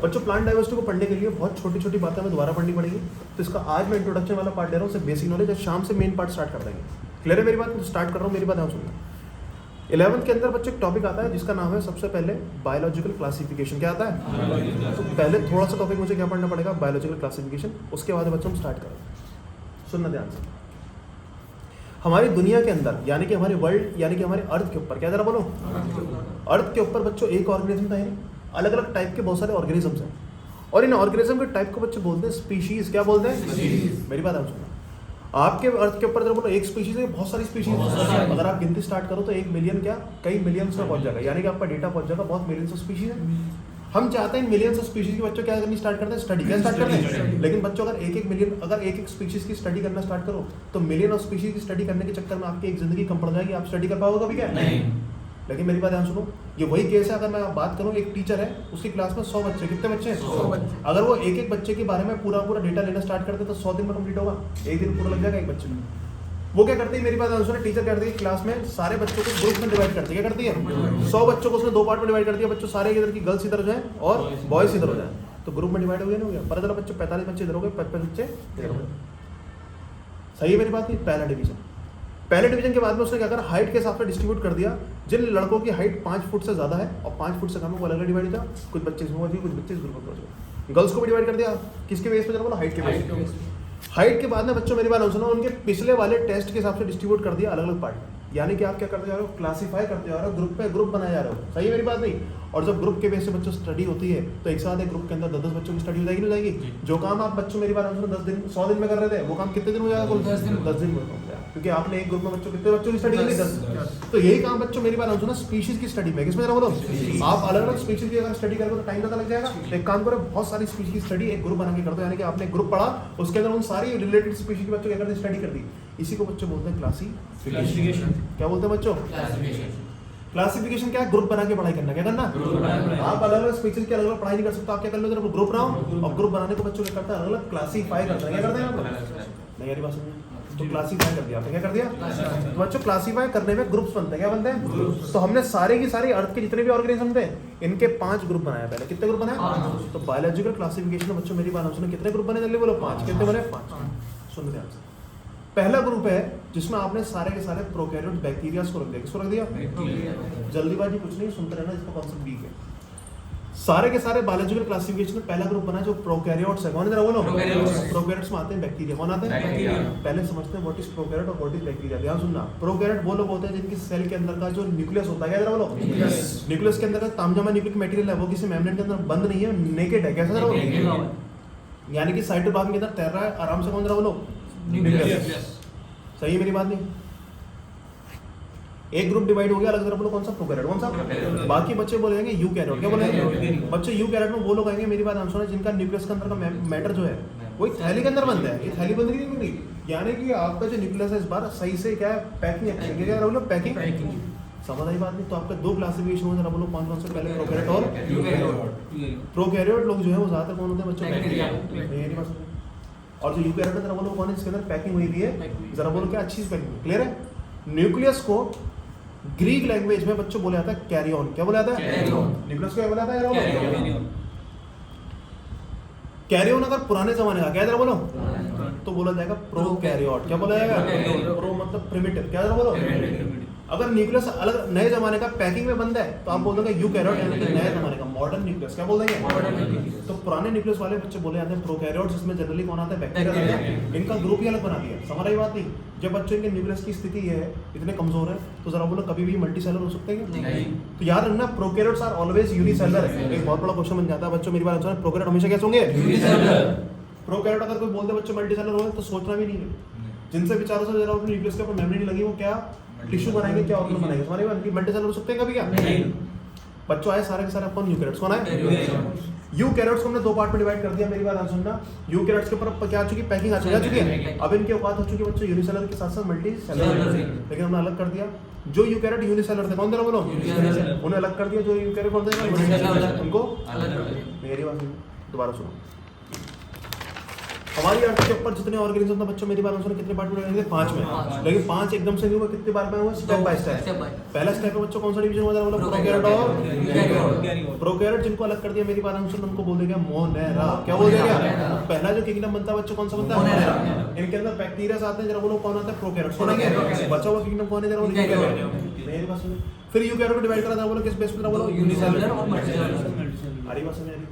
बच्चों plant diversity को पढ़ने के लिए बहुत छोटी छोटी बातें हमें दोबारा पढ़नी पड़ेगी। तो इसका आज मैं इंट्रोडक्शन वाला पार्ट ले रहा हूँ, सिर्फ बेसिक नॉलेज, शाम से मेन पार्ट स्टार्ट कर देंगे। क्लियर है मेरी बात? तो स्टार्ट कर रहा हूँ, मेरी बात ध्यान सुनना। 11th के अंदर बच्चों एक टॉपिक आता है जिसका नाम है सबसे पहले बायोलॉजिकल क्लासिफिकेशन। क्या आता है? तो पहले थोड़ा सा टॉपिक मुझे क्या पढ़ना पड़ेगा? Biological classification. उसके बाद बच्चों हम स्टार्ट करेंगे। सुनना ध्यान से। हमारी दुनिया के अंदर यानी कि हमारे वर्ल्ड यानी कि हमारे अर्थ के ऊपर, क्या जरा बोलो, अर्थ के ऊपर बच्चों एक ऑर्गेनिज्म था, अलग अलग टाइप के बहुत सारे ऑर्गेनिजम्स हैं, और इन ऑर्गेनिज्म के टाइप को बच्चे बोलते हैं स्पीशीज। क्या बोलते हैं? मेरी बात आप सुनो। आपके अर्थ के ऊपर जरा बोलो एक स्पीशीज है, बहुत सारी स्पीशीज है। अगर आप गिनती स्टार्ट करो तो 1 मिलियन क्या कई मिलियंस में पहुंच जाएगा, यानी कि आपका डेटा पहुंच जाएगा बहुत मिलियंस ऑफ स्पीशीज है। हम चाहते हैं मिलियंस ऑफ स्पीशीज की बच्चों क्या करनी स्टार्ट करते हैं? स्टडी। क्या स्टार्ट करते हैं? लेकिन बच्चों अगर एक एक स्पीशीज की स्टडी करना स्टार्ट करो तो मिलियन ऑफ स्पीशीज की स्टडी करने के चक्कर में आपकी एक जिंदगी कम पड़ जाएगी, आप स्टडी कर पाओगे कभी? क्या नहीं। लेकिन मेरी बात ध्यान सुनो, ये वही केस है। अगर मैं बात करूं, एक टीचर है, उसकी क्लास में 100 बच्चे, कितने बच्चे हैं? 100 बच्चे। अगर वो एक एक बच्चे के बारे में पूरा डेटा लेना स्टार्ट करते तो 100 दिन में कंप्लीट होगा? एक दिन पूरा लग जाएगा एक बच्चे में। वो क्या करती है? मेरी बात ध्यान सुनो, टीचर करती है क्लास में सारे बच्चों को ग्रुप में डिवाइड करती है। क्या करती है? 100 बच्चों को उसने 2 पार्ट में डिवाइड कर दिया। बच्चों सारे इधर की गर्ल्स इधर हो जाए और बॉयज इधर हो जाए, तो ग्रुप में डिवाइड हो गया, नहीं हो गया? पता चला बच्चों 45 बच्चे इधर हो गए, 55 बच्चे इधर हो गए। सही है मेरी बात? नहीं। पहला डिवीजन। पहले डिवीजन के बाद में उसने क्या करा? हाइट के हिसाब से डिस्ट्रीब्यूट कर दिया। जिन लड़कों की हाइट 5 फुट से ज्यादा है और 5 फुट से कम है वो अलग अलग डिवाइड था। कुछ बच्चे इसमें कुछ बच्चे इस ग्रुप में पहुंच गए। गर्ल्स को भी डिवाइड कर दिया। किसके बेस पे? जरा बोलो, हाइट के बेस पे। हाइट के बाद में बच्चों मेरी बात सुनो, उनके पिछले वाले टेस्ट के हिसाब से डिस्ट्रीब्यूट कर दिया अलग अलग पार्ट। यानी कि आप क्या करते जा रहे हो? क्लासीफाई करते जा रहे हो, ग्रुप पे ग्रुप बनाए जा रहे हो। सही है मेरी बात? नहीं। और जब ग्रुप के बेस से बच्चों स्टडी होती है तो एक साथ एक ग्रुप के अंदर 10-10 बच्चों की स्टडी हो जाएगी, नहीं हो जाएगी? जो काम आप बच्चों मेरी बात सुनो 10 दिन 100 दिन में कर रहे थे, वो काम कितने दिन हो जाएगा? 10 दिन में हो जाएगा, क्योंकि आपने एक ग्रुप में बच्चों कितने बच्चों की स्टडी करी? 10। तो यही काम बच्चों मेरी बात सुनो स्पीशीज की स्टडी में। किसमें? जरा बोलो। आप अलग अलग स्पीशीज की अगर स्टडी करोगे तो टाइम ज़्यादा लग जाएगा। एक काम करो, बहुत सारी स्पीशीज की स्टडी एक ग्रुप बना के कर दो, यानी कि आपने ग्रुप पढ़ा, उसके अंदर उन सारी रिलेटेड स्पीशीज के बच्चों क्या करते स्टडी कर दी। इसी को बच्चों बोलते हैं क्लासिफिकेशन। क्या बोलते हैं बच्चों? क्लासिफिकेशन क्या है? ग्रुप बना के पढ़ाई करना। क्या करना? आप अलग अलग स्पीशीज की अलग अलग पढ़ाई नहीं कर सकते। आप क्या कर लो? जब ग्रुप बनाओ, और ग्रुप बनाने को बच्चों क्या करता है? अलग अलग क्लासीफाई करता है। क्या करते हैं आप? नहीं यारी बात सुनिए। तो क्लासीफाई कर दिया आपने। क्या कर दिया? तो बच्चों क्लासीफाई करने में ग्रुप्स बनते हैं। क्या बनते हैं? तो हमने सारे की सारी अर्थ के जितने भी ऑर्गेनिज्म थे इनके 5 ग्रुप बनाया। पहले कितने ग्रुप बनाए? तो बायोलॉजिकल क्लासिफिकेशन में बच्चों मेरी बात सुनो कितने ग्रुप बने? जल्दी बोलो। 5। कितने बने? 5। सुन ध्यान से। पहला ग्रुप है जिसमें आपने सारे के सारे प्रोकैरियोट बैक्टीरियाज को रख दिया। किसको रख दिया? जल्दीबाजी कुछ नहीं, सुनते रहना, इसका कॉन्सेप्ट वीक है। सारे के सारे बायोलॉजिकल क्लासिफिकेशन में पहला ग्रुप बना जो प्रोकैरियोट्स है। कौन है? जरा बोलो। प्रोकैरियोट्स में आते हैं बैक्टीरिया। कौन आते हैं? पहले समझते हैं व्हाट इज प्रोकैरियोट और व्हाट इज बैक्टीरिया। ध्यान सुनना। प्रोकैरियोट वो लोग होते हैं जिनकी सेल के अंदर का जो न्यूक्लियस होता है, क्या जरा बोलो, न्यूक्लियस के अंदर का तामझामा न्यूक्लिक मटेरियल है, वो किसी मेम्ब्रेन के अंदर बंद नहीं है, नेकेड है। कैसा जरा बोलो? यानी कि साइटोप्लाज्म के अंदर तैर रहा है आराम से। कौन? जरा बोलो। न्यूक्लियस। सही है मेरी बात? नहीं। एक ग्रुप डिवाइड हो गया अलग तरफ। बोलो कौन सा? प्रोकैरियोट। कौन सा? बाकी बच्चे बोलेंगे यूकैरियोट। क्या बोलेंगे बच्चे? यूकैरियोट में वो लोग आएंगे मेरी बात सुनो जिनका न्यूक्लियस के अंदर का मैटर जो है वो एक थैली के अंदर बनता है। ये थैली बंद नहीं होगी, यानी कि आपका जो न्यूक्लियस है इस बार सही से क्या है? पैकिंग। क्या बोलो? पैकिंग। समझ आई बात? नहीं। तो आपका 2 क्लासिफिकेशन हो। जरा बोलो कौन से? पहले प्रोकैरियोट और यूकैरियोट। प्रोकैरियोट लोग जो है वो ज्यादातर कौन होते हैं बच्चों? बैक्टीरिया। और जो यूकैरियोट है जरा बोलो कौन है? इसके अंदर पैकिंग हुई है। जरा बोलो क्या अच्छी पैकिंग? क्लियर है? न्यूक्लियस को ग्रीक लैंग्वेज में बच्चों बोला जाता है कैरियन। क्या बोला जाता है? न्यूक्लियस को क्या बोला जाता है? कैरियन। अगर पुराने जमाने का क्या जरा बोलो तो बोला जाएगा प्रोकैरियोट। क्या बोला जाएगा? प्रो मतलब प्रिमिटिव। क्या जरा बोलो? अगर न्यूक्लियस अलग नए जमाने का पैकिंग में बंद है तो आप बोल दोगे यूकैरियोट, यानी कि नए जमाने का मॉडर्न न्यूक्लियस। क्या बोल देंगे? तो पुराने न्यूक्लियस वाले बच्चे बोले जाते हैं प्रोकैरियोट, जिसमें जनरली कौन आता है? बैक्टीरिया। इनका ग्रुप ही अलग बना दिया। समझ आई बात? नहीं। जब बच्चों के न्यूक्लियस की स्थिति है इतने कमजोर है तो जरा बोलो कभी भी मल्टीसेलर हो सकते हैं? नहीं। तो याद रखना प्रोकैरियोट्स आर ऑलवेज यूनिसेलर। एक बहुत बड़ा क्वेश्चन बन जाता है बच्चों मेरी बात सुनो, प्रोकैरियोट हमेशा कैसे होंगे? यूनिसेलर। प्रोकैरियोट अगर कोई बोलते बच्चों मल्टीसेलर हो तो सोचना भी नहीं है। जिनसे विचारों से जरा न्यूक्लियस के ऊपर मेमोरी नहीं लगी वो क्या टिश्यू बनाएंगे, क्या ऑर्गन बनाएंगे? हमारे बात मल्टीसेलर हो सकते हैं कभी? क्या नहीं। बच्चों आए सारे के सारे अपन यूकैरियोट्स। कौन है? यूकैरियोट्स को हमने 2 पार्ट में डिवाइड कर दिया। मेरी बात सुनना। यूकैरियोट्स के ऊपर क्या आ चुकी? पैकिंग आ चुकी है। अब इनकी औकात हो चुकी बच्चों यूनिसेलर के साथ साथ मल्टीसेलर, लेकिन हमने अलग कर दिया। जो यूकैरियोट यूनिसेलर थे कौन थे? बोलो। उन्हें अलग कर दिया। जो यूकैरियोट कौन थे? उनको अलग कर दिया। मेरी बात दोबारा सुनो। हमारी अर्थ के ऊपर जितने ऑर्गेनिज्म था बच्चों, मेरी बात सुनो, कितने पार्ट में? 5 में। लेकिन 5 एकदम से नहीं हुआ, कितने बार में हुआ? Step by step. पहला स्टेप है बच्चों कौन सा डिवीजन हुआ था? बोलो प्रोकैरियोट और यूकैरियोट। प्रोकैरियोट जिनको अलग कर दिया मेरी बात सुनो, उनको बोल देगा मोनेरा। क्या बोल देगा? पहला जो किंगडम बनता है बच्चों कौन सा बनता है? मोनेरा। इनके अंदर बैक्टीरिया आते हैं, जरा बोलो कौन आता है? प्रोकैरियोट। कौन है? बचा हुआ किंगडम कौन है? जरा बोलो यूकैरियोट। मेरी बात सुनो, फिर यूकैरियोट को डिवाइड करा था, बोलो किस बेस पे? बोलो यूनिसेलुलर और मल्टीसेलुलर। अरे बात समझ आ रही?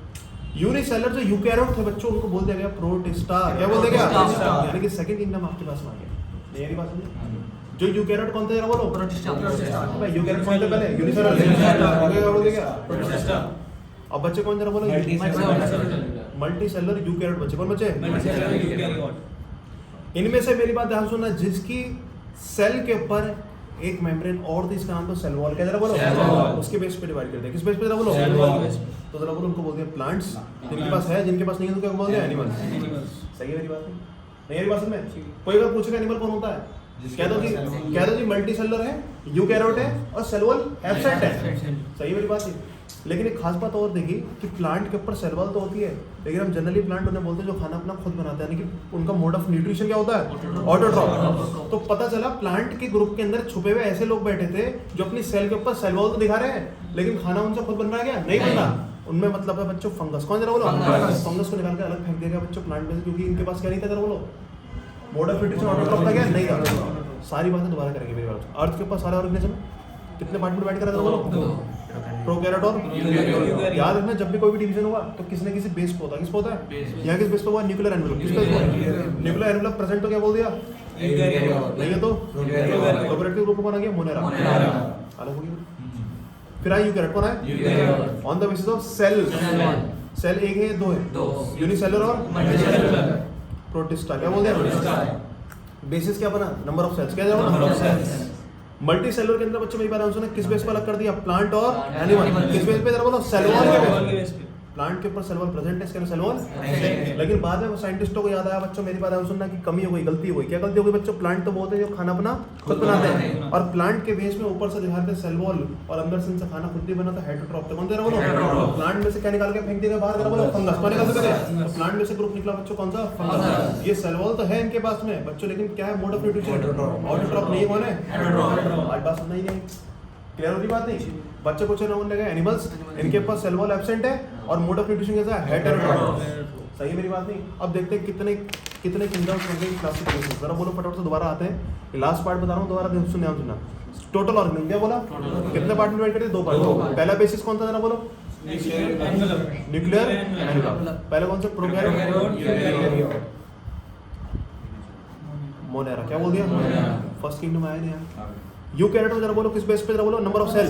यूनिसेलुलर जो यूकैरियोट थे बच्चों, उनको बोल दिया गया प्रोटिस्टा। क्या बोल दिया गया? यानी कि सेकंड किंगडम आपके पास में आ गया। मेरी बात समझ? जो यूकैरियोट कौन थे जरा बोलो? प्रोटिस्टा। भाई यूकैरियोट कौन थे पहले? यूनिसेलुलर। क्या बोल दिया? प्रोटिस्टा। अब बच्चे कौन जरा बोलो? मल्टीसेलुलर यूकैरियोट बच्चे। कौन बच्चे? Multicellular eukaryote. इनमें से मेरी बात ध्यान सुनना, जिसकी सेल के ऊपर एक मेम्ब्रेन और थी, इसका नाम तो सेल वॉल। क्या जरा बोलो? उसके बेस पे डिवाइड करते हैं। किस बेस पे जरा बोलो? Cell wall. तो जरा बोलो उनको बोलते हैं प्लांट्स। जिनके पास है, जिनके पास नहीं है तो क्या बोलते हैं? एनिमल्स। सही है मेरी बात? नहीं मेरी बात में कोई अगर पूछेगा एनिमल कौन होता है, कह दो जी मल्टी सेलुलर है, यूकैरियोट है और सेल वॉल एब्सेंट है। सही मेरी बात है। लेकिन एक खास बात और देखी कि प्लांट के ऊपर सेल वॉल तो होती है, लेकिन हम जनरली प्लांट उन्हें बोलते हैं जो खाना अपना खुद बनाते हैं, यानी कि उनका मोड ऑफ न्यूट्रिशन क्या होता है? ऑटोट्रॉफ। तो पता चला प्लांट के ग्रुप के अंदर छुपे हुए ऐसे लोग बैठे थे जो अपनी सेल के ऊपर सेल वॉल तो दिखा रहे हैं, लेकिन खाना उनसे खुद बन रहा है क्या? नहीं बन रहा। उनमें मतलब है बच्चों फंगस। कौन जरा बोलो? फंगस को निकाल के अलग फेंक देगा बच्चों प्लांट में से, क्योंकि इनके पास क्या नहीं था जरा बोलो? मोड ऑफ न्यूट्रिशन ऑटोट्रॉफ था क्या? नहीं था। सारी बातें दोबारा करेंगे मेरी बात। अर्थ के ऊपर सारे ऑर्गेनिज्म कितने पार्ट में डिवाइड करा था बोलो? प्रोकैरियोट और याद रखना, जब भी कोई भी डिवीजन हुआ तो किसी न किसी बेस पे होता है। किस पे होता है? यहाँ किस बेस पे हुआ? Nuclear envelope. किस पे हुआ? न्यूक्लियर एनवेलप प्रेजेंट तो क्या बोल दिया? नहीं है तो प्रोकैरियोट के ग्रुप में कौन आ गया? मोनेरा। अलग हो गया। फिर आई यूकैरियोट। कौन है? On the basis of cell. Cell एक है, दो है, यूनिसेलुलर और मल्टीसेलुलर। प्रोटिस्टा। क्या बोल दिया? बेसिस क्या बना? Number of cells. क्या जरा number of cells. Multicellular के अंदर बच्चों मेरी बात सुनो, किस बेस पर अलग कर दिया? प्लांट और एनिमल। किस बेस पे जरा बोलो? सेल वॉल के बेस पे। प्लांट के ऊपर सेल वॉल प्रेजेंट है, इसके अंदर सेल वॉल। लेकिन बाद में वो साइंटिस्टों को याद आया बच्चों मेरी बात सुनना कि कमी हो गई, गलती हो गई। क्या गलती हो गई बच्चों? प्लांट तो बोलते हैं जो खाना अपना खुद बनाते हैं, और प्लांट के बेस में ऊपर से दिखाते हैं सेल वॉल, और अंदर से इनसे खाना खुद नहीं बनाता, हेटेरोट्रॉफ। तो कौन जरा बोलो? प्लांट में से क्या निकाल के फेंक देगा बाहर? जरा बोलो फंगस। कौन निकाल सकते हैं? तो प्लांट में से ग्रुप निकला बच्चों कौन सा? फंगस। ये सेल वॉल तो है इनके पास में बच्चों, लेकिन क्या है? मोड ऑफ न्यूट्रिशन ऑटोट्रॉफ नहीं। कौन है? हेटेरोट्रॉफ। आज बात समझ नहीं? क्लियर होती बात नहीं? बच्चे कुछ ना बोलने लगे एनिमल्स, इनके पास सेल वॉल एब्सेंट है और मोड ऑफ न्यूट्रिशन कैसा है? हेटेरोट्रॉफ। सही है मेरी बात नहीं? अब देखते हैं कितने किंगडम्स होंगे क्लासिफिकेशन। जरा बोलो फटाफट से, दोबारा आते हैं। लास्ट पार्ट बता रहा हूँ, दोबारा सुनना। टोटल ऑर्गेनिज्म क्या बोला? कितने पार्ट में डिवाइड करते? 2 पार्ट। पहला बेसिस कौन था जरा बोलो? Nuclear envelope. पहले कौन सा? Prokaryote, Monera. क्या बोल दिया? फर्स्ट किंगडम आया नहीं। यूकैरियोट जरा बोलो किस बेस पे? जरा बोलो नंबर ऑफ सेल।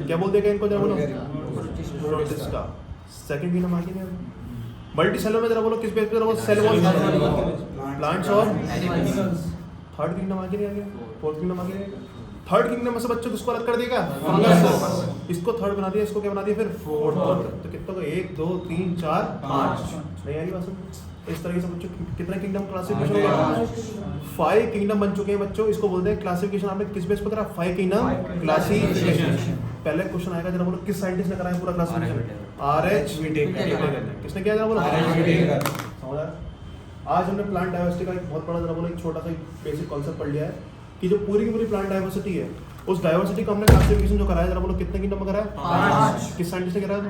क्या बोल देगा इनको? जरा बोलो प्रोटिस्टा। सेकंड किंगडम आ गया। मल्टीसेलुलर में जरा बोलो किस बेस पे? जरा बोलो सेल वॉल, प्लांट्स और एनिमल्स। थर्ड किंगडम आ गया। फोर्थ किंगडम आ गया। थर्ड किंगडम में से बच्चों किसको अलग कर देगा? फंगस। इसको थर्ड बना दिया, इसको क्या बना दिया फिर? फोर्थ। तो कितने को? 1 2 3 4 5। नहीं आ रही बात? इस तरीके से बच्चों कितने किंगडम क्लासिफिकेशन होगा? 5 किंगडम बन चुके हैं बच्चों। इसको बोलते हैं क्लासिफिकेशन। आपने किस बेस पर करा? 5 किंगडम क्लासिफिकेशन। पहले क्वेश्चन आएगा जरा बोलो किस साइंटिस्ट ने कराया पूरा क्लासिफिकेशन? RH Whittaker. किसने किया जरा बोलो? RH Whittaker. आज हमने प्लांट डाइवर्सिटी का एक बहुत बड़ा जरा बोलो एक छोटा सा बेसिक कॉन्सेप्ट पढ़ लिया है कि जो पूरी की पूरी प्लांट डाइवर्सिटी है, उस डाइवर्सिटी का हमने क्लासिफिकेशन जो कराया, जरा बोलो कितने किंगडम में कराया? 5। किस साइंटिस्ट ने कराया?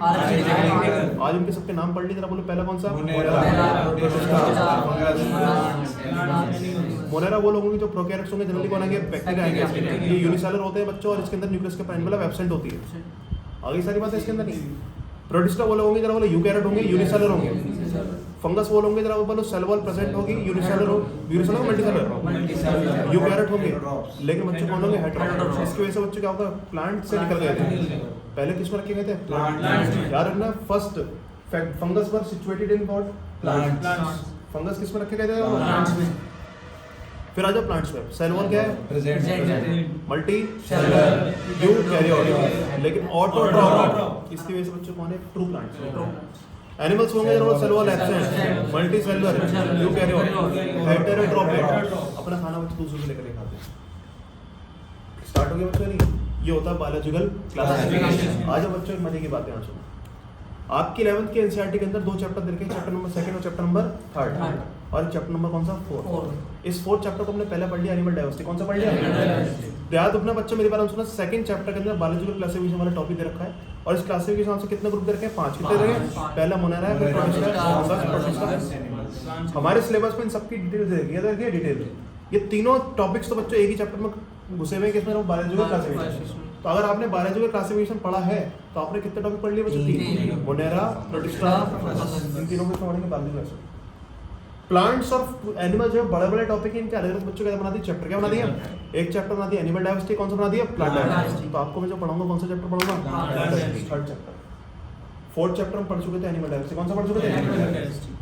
आज उनके सबके नाम पढ़ लिए, जरा बोलो पहला कौन सा? मोनेरा वो लोग होंगे जो प्रोकैरियोट्स होंगे, जनरली कौन आएंगे? बैक्टीरिया आएंगे। ये यूनिसेलुलर होते हैं बच्चों, और इसके अंदर न्यूक्लियस के एनवेलप एब्सेंट होती है। आगे सारी बातें इसके अंदर नहीं। प्रोटिस्टा वो लोग होंगे जरा बोलो यूकैरियोट होंगे, यूनिसेलुलर होंगे। फंगस वो होंगे जरा बोलो सेल वॉल प्रेजेंट होगी, यूनिसेलुलर मल्टीसेलुलर। यूकैरियोट होंगे, लेकिन बच्चों कौन होंगे? हेटेरोट्रॉफ। इसकी वजह से बच्चों क्या होगा? प्लांट से निकल गए थे। पहले किस पर रखे गए थे? प्लांट। याद रखना फर्स्ट फंगस पर situated in what? Plants. Fungus किस में रखे गए थे? प्लांट्स में। फिर आ जाओ प्लांट्स में। सेल वॉल क्या है? प्रेजेंट। मल्टी सेलुलर, यूकैरियोट, लेकिन ऑटोट्रॉफ। इसकी वजह से बच्चों कौन है? True plants. एनिमल्स होंगे जरूर cell wall absent, multicellular, eukaryote, heterotroph. अपना खाना बच्चे दूसरों से लेकर खाते हैं। स्टार्ट हो गया बच्चों? नहीं, ये होता है बायोलॉजिकल क्लासिफिकेशन। आज बच्चों एक मजे की बात ध्यान सुनो। आपकी 11th के एनसीईआरटी के अंदर 2 चैप्टर दे रखे हैं, चैप्टर नंबर 2 और चैप्टर नंबर 3 और चैप्टर नंबर कौन सा 4। इस 4th चैप्टर को हमने पहले पढ़ लिया, एनिमल डाइवर्सिटी। कौन सा पढ़ लिया? याद रखना बच्चों मेरी बात सुना, 2nd चैप्टर के अंदर बायोलॉजिकल क्लासिफिकेशन वाला टॉपिक दे रखा है और इस क्लासिफिकेशन से कितने ग्रुप दे रखे हैं? 5। कितने दे रखे हैं? पहला मोनेरा है, फिर प्रोटिस्टा। हमारे सिलेबस में इन सबकी डिटेल दे रखी है, डिटेल। ये तीनों टॉपिक्स तो बच्चों एक ही चैप्टर में घुसे हुए हैं, किसमें? Biological classification. तो अगर आपने बायोलॉजिकल क्लासिफिकेशन पढ़ा है तो आपने कितने टॉपिक पढ़ लिए बच्चों? 3। मोनेरा, प्रोटिस्टा, इन तीनों को पढ़ेंगे बायोलॉजी। प्लांट्स और एनिमल जो बड़े बड़े टॉपिक हैं, इनके अलग अलग बच्चों क्या बना दिए? चैप्टर क्या बना दिया? एक चैप्टर बना दिया एनिमल डाइवर्सिटी। कौन सा बना दिया? Plant diversity. तो आपको मैं जो पढ़ाऊंगा कौन सा चैप्टर पढ़ाऊंगा? 3rd chapter. 4th चैप्टर में पढ़ चुके थे एनिमल डाइवर्सिटी। कौन सा पढ़ चुके थे?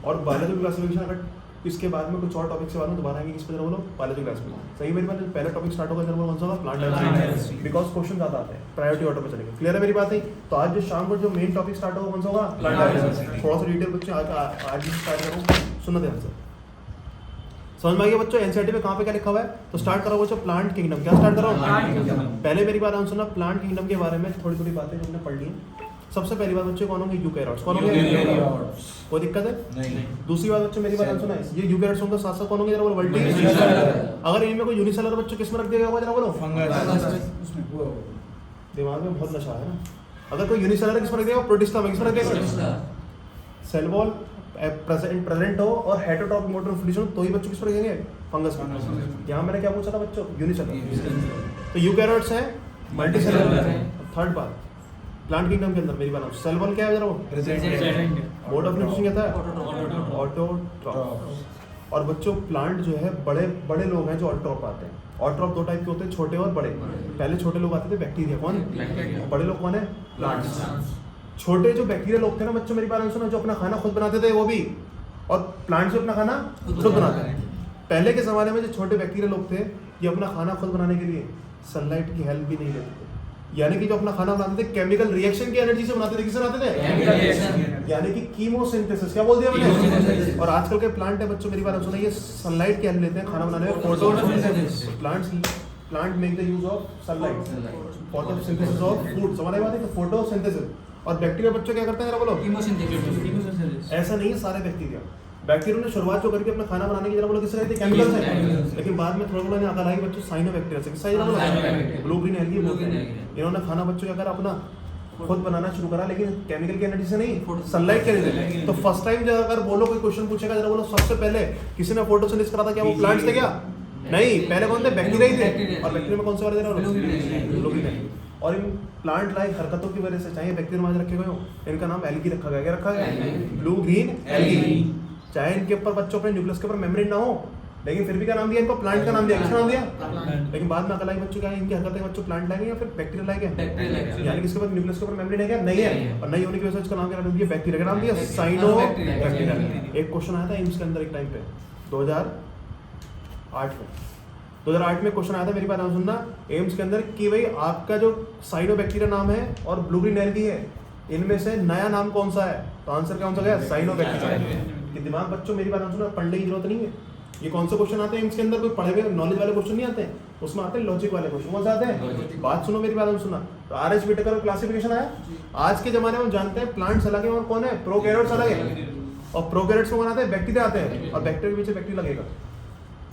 और बायोलॉजिकल क्लासिफिकेशन। अगर इसके बाद में कुछ और टॉपिक से बाद में दोबारा आएंगे, किस पे? बोलो बायोलॉजिकल क्लासिफिकेशन। सही मेरी बात है? पहला टॉपिक स्टार्ट होगा जब कौन सा होगा? प्लांट डाइवर्सिटी, बिकॉज क्वेश्चन ज्यादा आते हैं, प्रायोरिटी ऑर्डर में चलेंगे। क्लियर है मेरी बात है? तो आज जो शाम को जो मेन टॉपिक स्टार्ट होगा कौन सा होगा? Plant diversity. थोड़ा सा डिटेल बच्चों आज स्टार्ट करूँ, सुनना ध्यान से। समझ में आ गया बच्चों? एनसीईआरटी में कहाँ पे क्या लिखा हुआ है? तो स्टार्ट करो बच्चों प्लांट किंगडम। क्या स्टार्ट करो? पहले मेरी बात सुनना, प्लांट किंगडम के बारे में थोड़ी थोड़ी बातें जो हमने पढ़ ली हैं। सबसे पहली बात बच्चों कौन होंगे? यूकैरियोट्स। कौन होंगे? कोई दिक्कत है? नहीं। दूसरी बात बच्चों मेरी बात सुना, ये यूकैरियोट्स होंगे, साथ साथ कौन होंगे? जरा बोलो मल्टीसेलुलर। अगर इनमें कोई यूनिसेलुलर बच्चों किस में रख दिया होगा? जरा बोलो फंगस। दिमाग में बहुत नशा है ना। अगर कोई यूनिसेलुलर किस में रख दिया? प्रोटिस्टा में। किस में रख दिया? सेल वॉल प्रेजेंट हो और हेटेरोट्रॉपिक मोड ऑफ इवोल्यूशन तो ही बच्चों किस पर रखेंगे? फंगस में। यहाँ मैंने क्या पूछा था बच्चों? यूनिसेलुलर। तो यूकैरियोट्स है, मल्टीसेलुलर है। 3rd बात प्लांट किंगडम के अंदर मेरी बात, सेल वॉल क्या है जरा? वो मोड ऑफ न्यूट्रिशन क्या था? ऑटोट्रॉफ। और बच्चों प्लांट जो है बड़े बड़े लोग हैं जो ऑटोट्रॉफ आते हैं। ऑटोट्रॉफ 2 टाइप के होते हैं, छोटे और बड़े। पहले छोटे लोग आते थे बैक्टीरिया। कौन? बड़े लोग कौन है? प्लांट्स। छोटे जो बैक्टीरिया लोग थे ना बच्चों मेरी बात सुनो, जो अपना खाना खुद बनाते थे वो भी, और प्लांट्स भी अपना खाना खुद बनाते हैं। पहले के ज़माने में जो छोटे बैक्टीरिया लोग थे ये अपना खाना खुद बनाने के लिए सनलाइट की हेल्प भी नहीं लेते थे। यानी कि जो अपना खाना बनाते थे केमिकल रिएक्शन की एनर्जी से बनाते थे। किससे बनाते थे? यानी कि कीमोसिंथेसिस। क्या बोल दिया मैंने? और आजकल के प्लांट है बच्चों मेरी बात सुनो, ये सनलाइट की हेल्प लेते हैं खाना बनाने में। Photosynthesis. Plant make the use of sunlight, photosynthesis of food. समझ आई बात है? फोटोसिंथेसिस। और बैक्टीरिया बच्चों क्या करते हैं? जरा बोलो कीमोसिंथेसिस। ऐसा नहीं है सारे बैक्टीरिया। बैक्टीरिया ने शुरुआत जो करके अपना खाना बनाने की जरा बोलो किससे रहती है? केमिकल से। लेकिन बाद में थोड़ा थोड़ा अकल आई बच्चों साइनोबैक्टीरिया से। किससे? जरा बोलो ब्लू ग्रीन एल्गी। इन्होंने खाना बच्चों क्या करा? अपना खुद बनाना शुरू करा, लेकिन केमिकल की एनर्जी से नहीं, सनलाइट की एनर्जी। तो फर्स्ट टाइम जब अगर बोलो कोई क्वेश्चन पूछेगा जरा बोलो सबसे पहले किसी ने फोटोसिंथेसिस करा था? क्या वो प्लांट्स थे? क्या नहीं, पहले कौन थे? बैक्टीरिया ही थे। और बैक्टीरिया में कौन से वाले थे? Blue green. और इन प्लांट लाइक हरकतों की वजह से चाहे बैक्टीरिया में रखे गए हो, इनका नाम एल्गी रखा गया। क्या रखा गया? Blue green algae. चाहे इनके ऊपर बच्चों अपने न्यूक्लियस के ऊपर मेम्ब्रेन ना हो, लेकिन फिर भी क्या नाम दिया इनको? प्लांट का नाम दिया। किसका नाम दिया? लेकिन बाद में अकल आई बच्चों क्या है? इनकी हरकतें बच्चों प्लांट लाएंगे या फिर बैक्टीरिया लाएंगे? यानी कि इसके ऊपर न्यूक्लियस के ऊपर मेम्ब्रेन है क्या? नहीं है। और नहीं होने की वजह से इसका नाम क्या नाम दिया? बैक्टीरिया का नाम दिया साइनोबैक्टीरिया। एक क्वेश्चन आया था एम्स के अंदर एक टाइम पे 2008 में। 2008 में क्वेश्चन आया था, मेरी बात सुनना, एम्स के अंदर कि भाई आपका जो साइनोबैक्टीरिया नाम है और ब्लू ग्रीन एल्गी है, इनमें से नया नाम कौन सा है? तो आंसर क्या गया? साइनोबैक्टीरिया। ये दिमाग बच्चों मेरी बात सुनना, पढ़ने की जरूरत नहीं है। ये कौन से क्वेश्चन आते हैं एम्स के अंदर? कोई पढ़े हुए नॉलेज वाले क्वेश्चन नहीं आते हैं, उसमें आते हैं लॉजिक वाले क्वेश्चन। कौन से आते हैं? बात सुनो मेरी बात सुनना। तो RH व्हिटेकर क्लासिफिकेशन आया। आज के जमाने में हम जानते हैं प्लांट्स अलग है और कौन है? प्रोकैरियोट्स अलग है। और प्रोकैरियोट्स में कौन आते हैं? बैक्टीरिया आते हैं। और बैक्टीरिया के पीछे बैक्टीरिया लगेगा।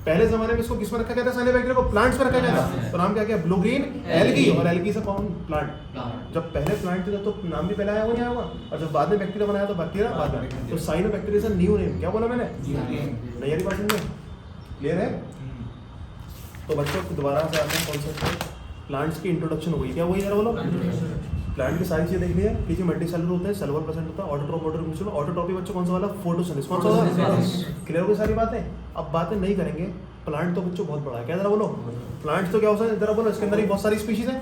पहले जमाने में इसको किस में रखा गया था? साइनोबैक्टीरिया को प्लांट्स में रखा गया था। तो नाम क्या? Blue green algae. और एल्गी से कौन? प्लांट। जब पहले प्लांट थे तो नाम भी पहले आया हुआ नहीं आया हुआ, और जब बाद में बैक्टीरिया बनाया तो बैक्टीरिया बाद में। तो साइनोबैक्टीरिया से न्यू नेम। क्या बोला मैंने? नहीं यारी बात समझे? क्लियर है? तो बच्चों दोबारा से आते हैं कॉन्सेप्ट पे। प्लांट्स की इंट्रोडक्शन हो गई। क्या हुई जरा बोलो? प्लांट की सारी चीजें देख लिया कि जो मल्टीसेलुलर होते हैं, सेल वॉल प्रेजेंट होता है, autotroph mode of evolution. Autotrophy बच्चों कौन सा वाला? फोटोसिंथेसिस। कौन सा वाला? क्लियर हो गई सारी बातें? अब बातें नहीं करेंगे। प्लांट तो बच्चों बहुत बड़ा है। क्या जरा बोलो? प्लांट्स तो क्या होता है जरा बोलो? इसके अंदर ही बहुत सारी स्पीशीज है।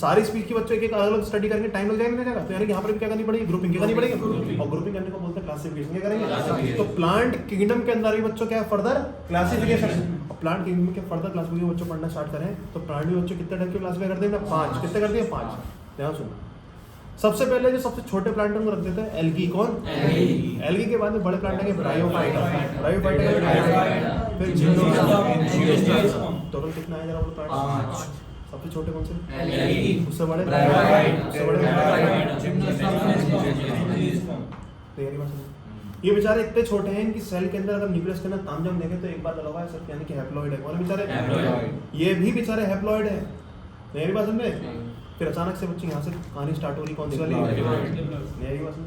सारी स्पीशीज की बच्चों एक अलग अलग स्टडी करेंगे, टाइम लग जाएगा नहीं जाएगा? तो यानी कि यहाँ पर भी क्या करनी पड़ेगी? ग्रुपिंग करनी पड़ेगी। और ग्रुपिंग करने को बोलते हैं क्लासिफिकेशन। क्या करेंगे? तो प्लांट किंगडम के अंदर भी बच्चों क्या है? Further classification. और प्लांट किंगडम के फर्दर क्लासिफिकेशन बच्चों पढ़ना स्टार्ट करें तो प्लांट भी बच्चों कितने टाइप के क्लासिफाई करते हैं? 5। कितने करते हैं? 5। ध्यान सुनो। सबसे पहले जो सबसे छोटे प्लांट को रख देते हैं एल्गी। कौन? एल्गी के बाद में बड़े प्लांट आएंगे ब्रायोफाइटा, फिर जिम्नोस्पर्म। टोटल कितना है जरा बोलो? 5। सबसे छोटे कौन से? उससे बड़े? ये बेचारे इतने छोटे हैं, इनकी सेल के अंदर अगर न्यूक्लियस के अंदर तामझाम देखें तो एक बात अलग है सर, यानी कि हैप्लॉइड है। कौन है बेचारे? ये भी बेचारे हैप्लॉइड है। मेरी बात सुन रहे? फिर अचानक से बच्चे यहाँ से कहानी स्टार्ट हो रही, कौन सी वाली? मेरी बात सुन,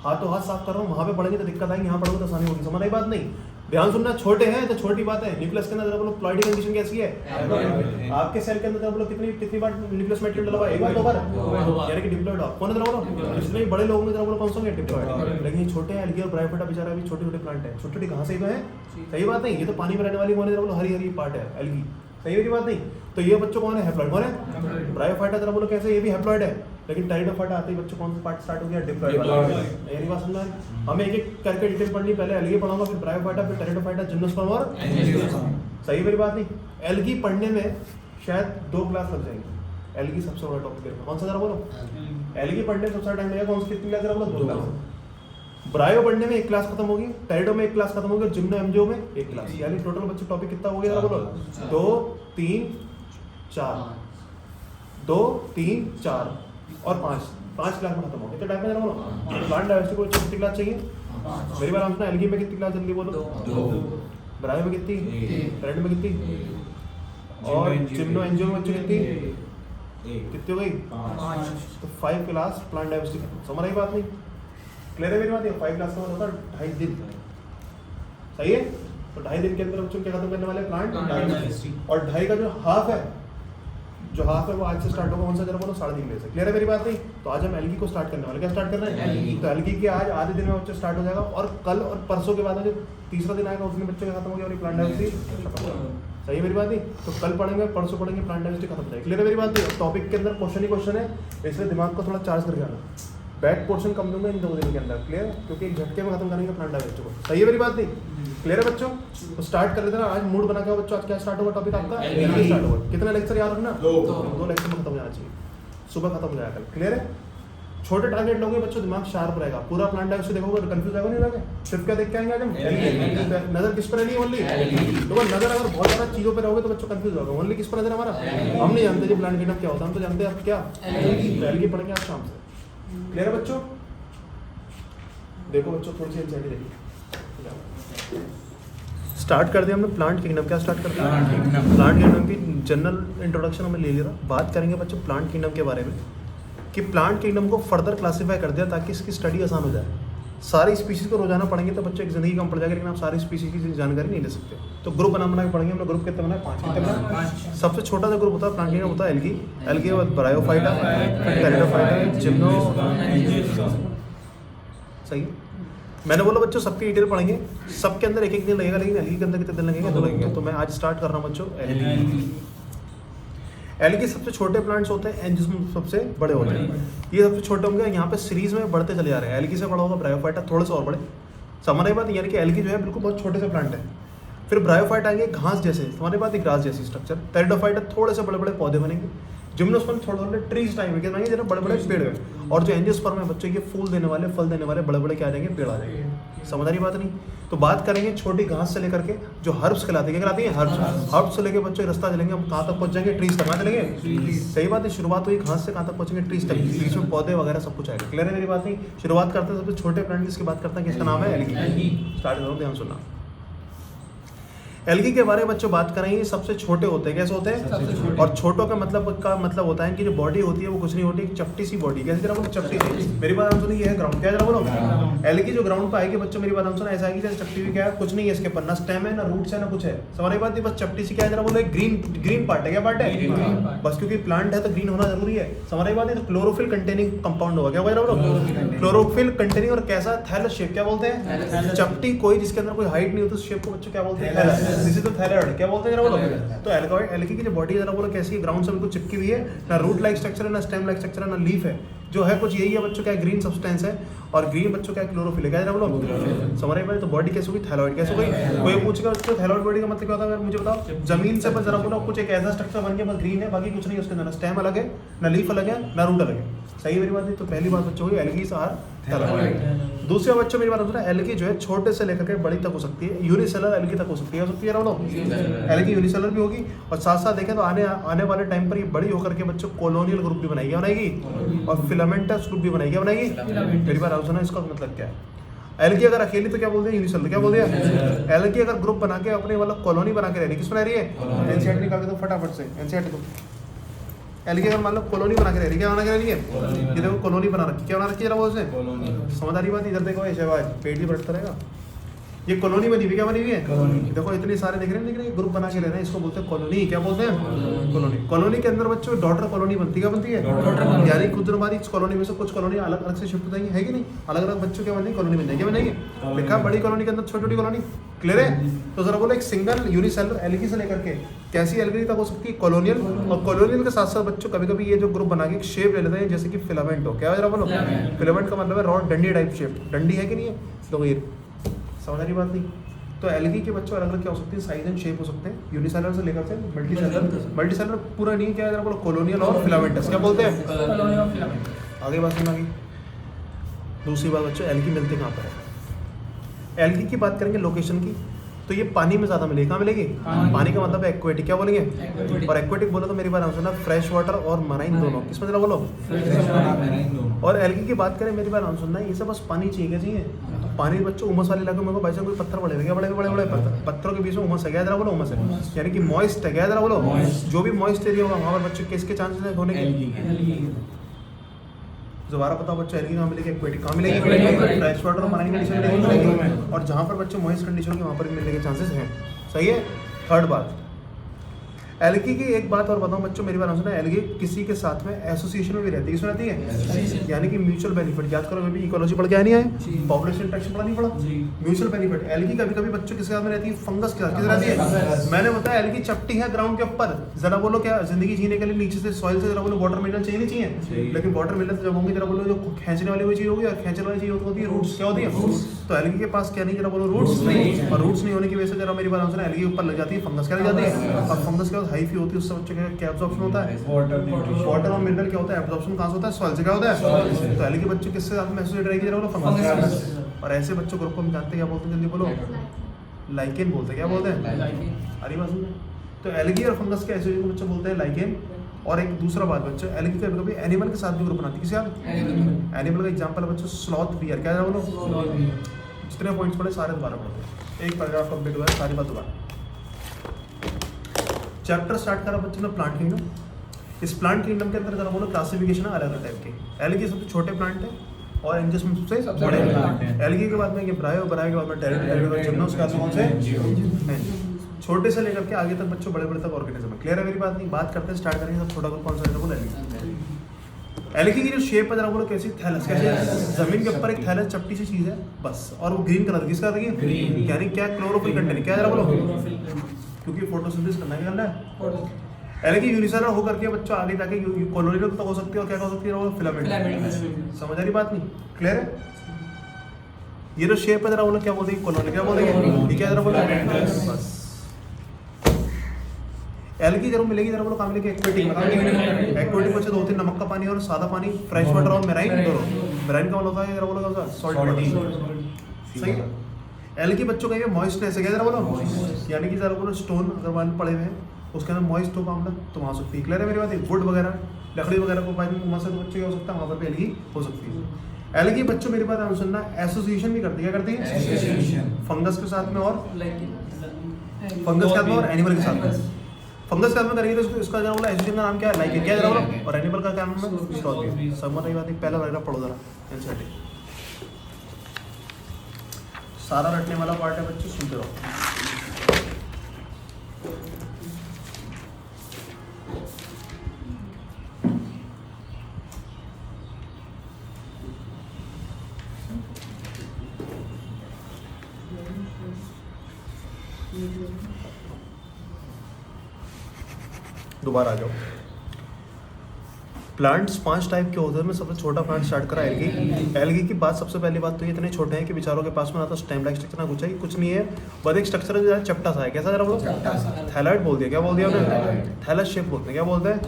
हाथों हाथ साफ कर रहा हूँ, वहाँ पे पढ़ेंगे तो दिक्कत आएगी, यहाँ पढ़ोगे तो आसानी होगी। समझ आई बात? नहीं, ध्यान सुनना, छोटे हैं तो छोटी बात है। न्यूक्लियस के अंदर बोलो प्लॉइडी कंडीशन कैसी है? आपके सेल के अंदर बोलो कितनी बार न्यूक्लियस मेटेरियल डला हुआ है? एक बार, दो बार, यानी कि डिप्लॉइड। कौन है बोलो? जितने बड़े लोग में बोलो कौन सा है? डिप्लॉइड। लेकिन ये छोटे हैं, एल्गी और ब्रायोफाइटा बेचारा अभी छोटे छोटे प्लांट है, छोटी छोटी घासें ही तो है। सही बात नहीं, ये तो पानी में रहने वाली कौन है बोलो? हरी हरी पार्ट है, एल्गी। सही है की बात नहीं? तो ये बच्चों कौन है? हैप्लॉइड। कौन है? ब्रायोफाइटा जरा बोलो कैसे? ये भी हैप्लॉइड है। लेकिन टेरिडोफाइटा आते ही बच्चों कौन सा पार्ट स्टार्ट हो गया? डिप्लॉइड वाला। मेरी बात समझ में? हमें एक एक करके डिटेल पढ़नी, पहले एल्गी पढ़ाऊंगा, फिर ब्रायोफाइटा, फिर टेरिडोफाइटा, जिम्नोस्पर्म और सही मेरी बात नहीं? एल्गी पढ़ने में शायद 2 क्लास लग जाएंगे। एल्गी सबसे बड़ा टॉपिक है, कौन सा जरा बोलो? एल्गी पढ़ने में सबसे टाइम लगेगा, कौन सी कितनी क्लास जरा बोलो? 2 क्लास। ब्रायो पढ़ने में 1 क्लास खत्म होगी, टेरिडो में 1 क्लास खत्म होगी, जिम्नो एमजियो में 1 क्लास, यानी टोटल बच्चे टॉपिक कितना हो गया जरा बोलो? 2 3 4 2 3 4 और 5 क्लास में खत्म हो गया। तो टाइप में जरा बोलो प्लांट डायवर्सिटी को कितनी क्लास चाहिए? मेरी बात समझना, एल्गी में कितनी क्लास जल्दी बोलो? 2। ब्रायो में कितनी? टेरिडो में कितनी? और जिम्नो एंजियो में बच्चों कितनी? कितनी हो गई? 5। तो 5 क्लास प्लांट डायवर्सिटी खत्म। समझ रही बात नहीं? क्लियर है मेरी बात? 5 क्लास का मतलब 2.5 दिन। सही है? तो 2.5 दिन के अंदर बच्चों क्या खत्म करने वाले? Plant diversity. और 2.5 का जो हाफ है, वो आज से स्टार्ट होगा, कौन सा जरा बोलो? 3.5 से। क्लियर है मेरी बात नहीं? तो आज हम एल्गी को स्टार्ट करने वाले। क्या स्टार्ट कर रहे हैं? तो एल्गी के आज आधे दिन में बच्चे स्टार्ट हो जाएगा, और कल और परसों के बाद जो तीसरा दिन आएगा उसमें बच्चों का खत्म हो गया और प्लांट डायवर्सिटी खत्म हो जाएगा। सही है मेरी बात नहीं? तो कल पढ़ेंगे, परसों पढ़ेंगे, प्लांट डायवर्सिटी खत्म हो जाएगी। क्लियर है मेरी बात नहीं? टॉपिक के अंदर क्वेश्चन ही क्वेश्चन है, इसलिए दिमाग को थोड़ा चार्ज करके आना। बैक पोर्शन कम दूंगा इन 2 दिन के अंदर। क्लियर? क्योंकि एक झटके में खत्म करेंगे प्लांट डायवर्सिटी को। सही है मेरी बात नहीं? क्लियर है बच्चों? तो स्टार्ट कर लेते हैं। आज मूड बना के बच्चों, आज क्या स्टार्ट होगा टॉपिक आपका? एल्गी स्टार्ट होगा। कितना लेक्चर याद रखना? 2 लेक्चर में खत्म हो जाना चाहिए, सुबह खत्म हो जाएगा कल। क्लियर है? छोटे टारगेट लोगे बच्चों, दिमाग शार्प रहेगा। पूरा प्लांट डायवर्सिटी देखोगे तो कंफ्यूज आएगा नहीं रहेगा? सिर्फ क्या देख के आएंगे आज हम? नजर किस पर है? ओनली तो नजर अगर बहुत सारा चीजों पर रहोगे तो बच्चों कंफ्यूज होगा। ओनली किस पर नजर हमारा? हम नहीं जानते जी प्लांट किंगडम क्या होता है, हम तो जानते हैं आप क्या एल्गी पढ़ेंगे आज शाम से। क्लियर है बच्चों? देखो बच्चों, थोड़ी सी एंजाइटी देखिए। स्टार्ट कर दिया हमने प्लांट किंगडम। क्या स्टार्ट कर दिया? प्लांट किंगडम की जनरल इंट्रोडक्शन हमें ले लिया। बात करेंगे बच्चों प्लांट किंगडम के बारे में, कि प्लांट किंगडम को फर्दर क्लासीफाई कर दिया ताकि इसकी स्टडी आसान हो जाए। सारी स्पीशीज़ को रोजाना पढ़ेंगे तो बच्चों एक ज़िंदगी कम पड़ जाएगा, लेकिन आप सारी स्पीशीज़ की जानकारी नहीं ले सकते। तो ग्रुप बना के पढ़ेंगे। हमने ग्रुप कितने बनाए? 5। कितने बनाए? सबसे छोटा सा ग्रुप होता है प्लांट किंगडम, होता है एल्गी। एल्गी के बाद ब्रायोफाइटा, फिर टेरिडोफाइटा, जिम्नो। सही है? मैंने बोला बच्चों सबके डिटेल पढ़ेंगे, सबके अंदर एक दिन लगेगा, लेकिन एल्गी के अंदर कितने दिन लगेंगे? 2 लगेंगे। तो मैं आज स्टार्ट कर रहा हूँ बच्चों एल्गी। एल्गी सबसे छोटे प्लांट्स होते हैं, जिसमें सबसे बड़े होते हैं। ये सबसे छोटे होंगे, यहाँ पे सीरीज में बढ़ते चले जा रहे हैं। एल्गी से बड़ा होगा ब्रायोफाइटा, थोड़े से और बड़े। समझ बात? यानी कि एल्गी जो है बिल्कुल बहुत छोटे से प्लांट है। फिर ब्रायोफाइटा आएंगे घास जैसे, तुम्हारी बात ग्रास जैसी स्ट्रक्चर। टेरिडोफाइटा थोड़े से बड़े बड़े पौधे बनेंगे। जिम्नोस्पर्म थोड़े ट्रीज टाइप में बनेंगे, जरा बड़े बड़े पेड़ हैं। और जो एंजियोस्पर्म है बच्चों के फूल देने वाले, फल देने वाले बड़े बड़े क्या आ जाएंगे? पेड़ आ जाएंगे। समझ रही बात नहीं? तो बात करेंगे छोटी घास से लेकर के जो हर्ब्स कहलाती है। क्या कहलाती है? हर्ब्स। हर्ब्स से लेकर बच्चों रास्ता चलेंगे, हम कहाँ तक पहुँच जाएंगे? ट्रीज तक। कहाँ चलेंगे? सही बात है? शुरुआत हुई घास से, कहाँ तक पहुँचेंगे? ट्रीज तक। बीच में पौधे वगैरह सब कुछ आएगा। क्लियर है मेरी बात नहीं? शुरुआत करते हैं सबसे छोटे प्लांट जिसकी बात करते हैं, किसका नाम है? एल्गी। स्टार्ट करो, ध्यान सुनना। एल्गी के बारे में बच्चों बात करेंगे, सबसे छोटे होते हैं। कैसे होते हैं? और छोटों का मतलब होता है कि जो बॉडी होती है वो कुछ नहीं होती, चपटी सी बॉडी। कैसे जरा बोलो? चपटी सी। मेरी बात हम सुनिए, ये है ग्राउंड। क्या जरा बोलो? एल्गी जो ग्राउंड पे आएगी बच्चों, मेरी बात हम सुना, ऐसा है कि जैसे चपटी भी क्या है? कुछ नहीं है इसके ऊपर, ना स्टेम है, ना रूट्स है, ना कुछ है। हमारी बात बस चपटी सी क्या है जरा बोलो? ग्रीन पार्ट है। क्या पार्ट है? बस क्योंकि प्लांट है तो ग्रीन होना जरूरी है। हमारी बात है? क्लोरोफिल कंटेनिंग कंपाउंड होगा। क्या होगा जरा बोलो? Chlorophyll containing. और कैसा? Thallus shape. क्या बोलते हैं? चपटी कोई जिसके अंदर कोई हाइट नहीं होती उस शेप को बच्चों क्या बोलते हैं? दिस इज द थैलेड। क्या बोलते हैं जरा बोलो? तो एल्गी की जो बॉडी है जरा बोलो कैसी है? ग्राउंड से बिल्कुल चिपकी हुई है, ना रूट लाइक स्ट्रक्चर है, ना स्टेम लाइक स्ट्रक्चर है, ना लीफ है। जो है कुछ यही है बच्चों, क्या ग्रीन सब्सटेंस है। और ग्रीन बच्चों क्या? क्लोरोफिल है। क्या जरा बोलो? समझ रहे? तो बॉडी कैसे होगी? थैलॉइड। कैसे होगी? कोई पूछेगा बच्चों थैलॉइड बॉडी का मतलब क्या होता है? मुझे बताओ। जमीन से बस जरा बोलो कुछ एक ऐसा स्ट्रक्चर बन गया, बस ग्रीन है, बाकी कुछ नहीं उसके अंदर, ना स्टेम अलग है, ना लीफ अलग है, ना रूट अलग है। सही मेरी बात है? तो पहली बात बच्चों हुई एल्गीज आर थैलॉइड। दूसरा बच्चों मेरी बात होता है, एल्गी जो है छोटे से लेकर के बड़ी तक हो सकती है, यूनिसेलर एल्गी तक हो सकती है, एल्गी यूनिसेलर भी होगी। और साथ साथ देखें तो आने वाले टाइम पर ये बड़ी होकर के बच्चों कॉलोनियल ग्रुप भी बनाएगी और फिलामेंटस ग्रुप भी बनाएगी। मेरी बात सुना, इसका मतलब क्या है? एल्गी अगर अकेली तो क्या बोलते हैं, यूनिसेलर। क्या बोलते हैं? एल्गी अगर ग्रुप बना के अपने वाला कॉलोनी बना के रह रही है, किस बना रही है? एनसीईआरटी निकाल के तो फटाफट से एनसीईआरटी तो एल्गी अगर मान लो कॉलोनी बना के रह रही है, क्या बना के रह रही है? ये देखो कॉलोनी बना रखी, क्या बना रखी है? जरा बोल से समझ आ रही बात? इधर देखो, ऐसे आवाज पेट ही बढ़ता रहेगा। ये कॉलोनी बनी हुई, क्या बनी हुई है? देखो इतने सारे दिख रहे हैं, लेकिन ये ग्रुप बना के रह रहे हैं, इसको बोलते हैं कॉलोनी। क्या बोलते हैं? कॉलोनी। कॉलोनी के अंदर बच्चों डॉटर कॉलोनी बनती है, यानी कुछ दिनों बाद इस कॉलोनी में से कुछ कॉलोनी अलग अलग से शिफ्ट हो जाएंगी, है कि नहीं? अलग अलग बच्चों क्या बनेगी? कॉलोनी बन जाएगी। क्या बनेगी? लिखा बड़ी कॉलोनी के अंदर छोटी छोटी कॉलोनी। क्लियर है? तो जरा बोलो, एक सिंगल यूनिसेलर एल्गी से लेकर के कैसी एल्गी तक हो सकती है? कॉलोनियल। और कॉलोनियल के साथ साथ बच्चों कभी कभी ये जो ग्रुप बना के एक शेप ले लेते हैं, जैसे कि फिलामेंट हो। क्या जरा बोलो? फिलामेंट का मतलब है रॉड, डंडी टाइप शेप। डंडी है कि नहीं है? तो ये समझ आ रही बात नहीं? तो एल्गी के बच्चों अलग अलग क्या हो सकती है? साइज एंड शेप हो सकते हैं, यूनिसेलर से लेकर से मल्टीसेलर पूरा नहीं, क्या है बोलो? कॉलोनियल और फिलामेंटस। क्या बोलते हैं? आगे बात सुना। दूसरी बात बच्चों, एल्गी मिलते कहाँ पर है? एल्गी की बात करेंगे लोकेशन की, तो ये पानी में ज़्यादा मिलेगी। कहाँ मिलेगी? पानी का मतलब है एक्वेटिक। क्या बोलेंगे? और एक्वेटिक बोलो तो मेरी बात सुना, फ्रेश वाटर और मराइन दोनों। किस में जरा बोलो? और एल्गी की बात करें, मेरी बात सुनना, ये सब बस पानी चाहिए। क्या चाहिए? तो पानी बच्चों उमस वाले इलाके में भाई साहब कोई पत्थर पड़े, क्या बड़े बड़े पत्थरों के बीच में उमस है। क्या जरा बोलो? उमस है, यानी कि मॉइस्ट है। क्या जरा बोलो? जो भी मॉइस्ट एरिया होगा वहाँ पर बच्चों किसके चांसेस है होने के? दोबारा बताओ बच्चों, एल्गी कहाँ मिलेगी? एक्वेटिक। कहाँ मिलेगी? फ्रेश वाटर और मराइन कंडीशन मिलेगी। और जहाँ पर बच्चों मॉइस्ट कंडीशन होगी वहाँ पर मिलने के चांसेस हैं। सही है? थर्ड बात, एल्गी की एक बात और बताऊं बच्चों, मेरी बात सुना, एल्गी किसी के साथ में एसोसिएशन में भी रहती है। किसमें रहती है? यानी कि म्यूचुअल बेनिफिट। याद करो, अभी इकोलॉजी पढ़ के आया नहीं आए? पॉपुलेशन इंटरेक्शन पढ़ा नहीं पढ़ा? Mutual benefit. एल्गी कभी कभी बच्चों किसके साथ में रहती है? फंगस के साथ। किस रहती है? मैंने बताया एल्गी चपटी है ग्राउंड के ऊपर। जरा बोलो, क्या जिंदगी जीने के लिए नीचे से सॉइल से जरा बोलो वाटर मिनरल चाहिए नहीं चाहिए? लेकिन वाटर मिनरल जब होंगे जरा बोलो, जो खींचने वाली हुई चीज होगी और खींचने वाली चीज होती है रूट्स। क्या होती है? तो एल्गी के पास क्या नहीं, जरा बोलो रूट्स नहीं। और रूट्स नहीं होने की वजह से जरा मेरी बात सुना, एल्गी ऊपर लग जाती है फंगस। क्या लग जाती है? और फंगस के बाद हाइफी होती है, उससे क्या एब्जॉर्प्शन होता है? वाटर और मिनरल। क्या होता है? एब्जॉर्प्शन कहाँ से होता है? सॉइल से। क्या होता है? तो एल्गी के बच्चे किससे साथ में एसोसिएट रहेगी? जरा बोलो फंगस। और ऐसे बच्चों ग्रुप को हम जानते हैं, क्या बोलते हैं? जल्दी बोलो। लाइकेन बोलते हैं। क्या बोलते हैं? अरे बात सुन, तो एल्गी और फंगस के एसोसिएशन को बच्चे बोलते हैं लाइकेन। और एक दूसरा बात बच्चों, एल्गी कभी कभी एनिमल के साथ भी ग्रुप बनाती है। किसी साथ? एनिमल का एग्जांपल है बच्चों स्लॉथ बियर। क्या बोलो? जितने पॉइंट्स पढ़े सारे दोबारा पढ़ते हैं, एक पैराग्राफ कंप्लीट हुआ है, सारी बात दोबारा। चैप्टर स्टार्ट करा बच्चों ने प्लांट किंगडम। इस प्लांट किंगडम के अंदर जरा बोलो क्लासिफिकेशन है अलग अलग टाइप के। एल्गी सबसे छोटे प्लांट है और एंजियोस्पर्म सबसे बड़े प्लांट हैं। एल्गी के बाद में ये ब्रायो, ब्रायो के बाद में टेरेटिया, जिम्नोस के बाद कौन से? छोटे से लेकर के आगे तक बच्चों बड़े बड़े तक ऑर्गेनिज्म है। क्लियर है मेरी बात? नहीं बात करते हैं, स्टार्ट करेंगे। सब छोटा कौन सा बोलो? एल्गी। एल्गी की जो शेप है जरा बोलो कैसी? थैलस। कैसे? जमीन के ऊपर एक थैलस चपटी सी चीज है बस, और वो ग्रीन कलर की। किसका? यानी क्या? Chlorophyll content. क्या जरा बोलो? क्योंकि फोटोसिंथेसिस करना है। एल्गी यूनिसेलर होकर के बच्चों आगे जाके कॉलोनियल तक हो सकती है, और क्या हो सकती है? फिलामेंट। समझ आ रही बात नहीं? क्लियर है? ये जो शेप है जरा बोलो क्या बोलते हैं? कॉलोनी। क्या बोलेंगे? ये क्या जरा बोलो? बस। एल्गी जरूर मिलेगी, जरा बोलो कहाँ मिलेगी? एक्वेटिक। एक्वेटिक बच्चे दो तीन, नमक का पानी और सादा पानी, फ्रेश वाटर और मेराइन दोनों। मेराइन का मतलब होता है जरा बोलो क्या? Salt water. सही है? एल्गी बच्चों का ये मॉइस्टनेस है। क्या जरा बोलो? यानी कि जरा बोलो स्टोन अगर मान पड़े हुए हैं उसके अंदर मॉइस्ट हो मामला तो वहाँ सकती है। क्लियर है मेरी बात? वुड वगैरह, लकड़ी वगैरह को पानी वहाँ से बच्चे हो सकता है, वहाँ पर भी एल्गी हो सकती है। एल्गी बच्चों मेरी बात सुनना, एसोसिएशन भी करती है। क्या करती है? फंगस के साथ में और फंगस के साथ में और एनिमल के साथ में। फंगस के साथ में करेंगे तो इसका जरा बोला एसोसिएशन का नाम क्या है? लाइकेन। क्या जरा बोलो? और एनिमल का क्या नाम है? स्लॉथ। समझ रही बात? पहला पैराग्राफ पढ़ो जरा एनसीईआरटी। सारा रटने वाला पार्ट है बच्चों, सुनते रहो। दोबारा आ जाओ। प्लांट्स 5 टाइप के होते हैं, मैं सबसे छोटा प्लांट स्टार्ट करा एल्गी। एल्गी की बात, सबसे पहली बात तो ये इतने छोटे हैं कि बेचारों के पास में ना तो स्टेम लाइक स्ट्रक्चर ना कुछ नहीं है, बस एक स्ट्रक्चर है जो चपटा सा है। कैसा जरा बोलो? थैलाइड बोल दिया। क्या बोल दिया उन्होंने? थैलस शेप बोलते हैं। क्या बोलते हैं?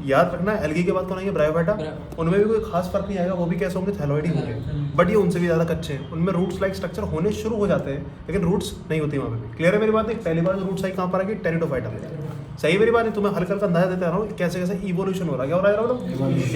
याद रखना, एल्गी की बात तो नहीं है, ब्रायोफाइटा उनमें भी कोई खास फर्क नहीं आएगा, वो भी कैसे होंगे? थैलॉइड ही होंगे, बट ये उनसे भी ज़्यादा कच्चे हैं। उनमें रूट्स लाइक स्ट्रक्चर होने शुरू हो जाते हैं, लेकिन रूट्स नहीं होती वहाँ पे। क्लियर है मेरी बात? पहली बार जो रूट्स आई कहाँ पर आएगी? टेरिडोफाइटा में। सही मेरी बात है? तुम्हें हल्का हल्का अंदाजा देते रहा हूँ कैसे कैसे इवोल्यूशन हो रहा है। क्या हो रहा है?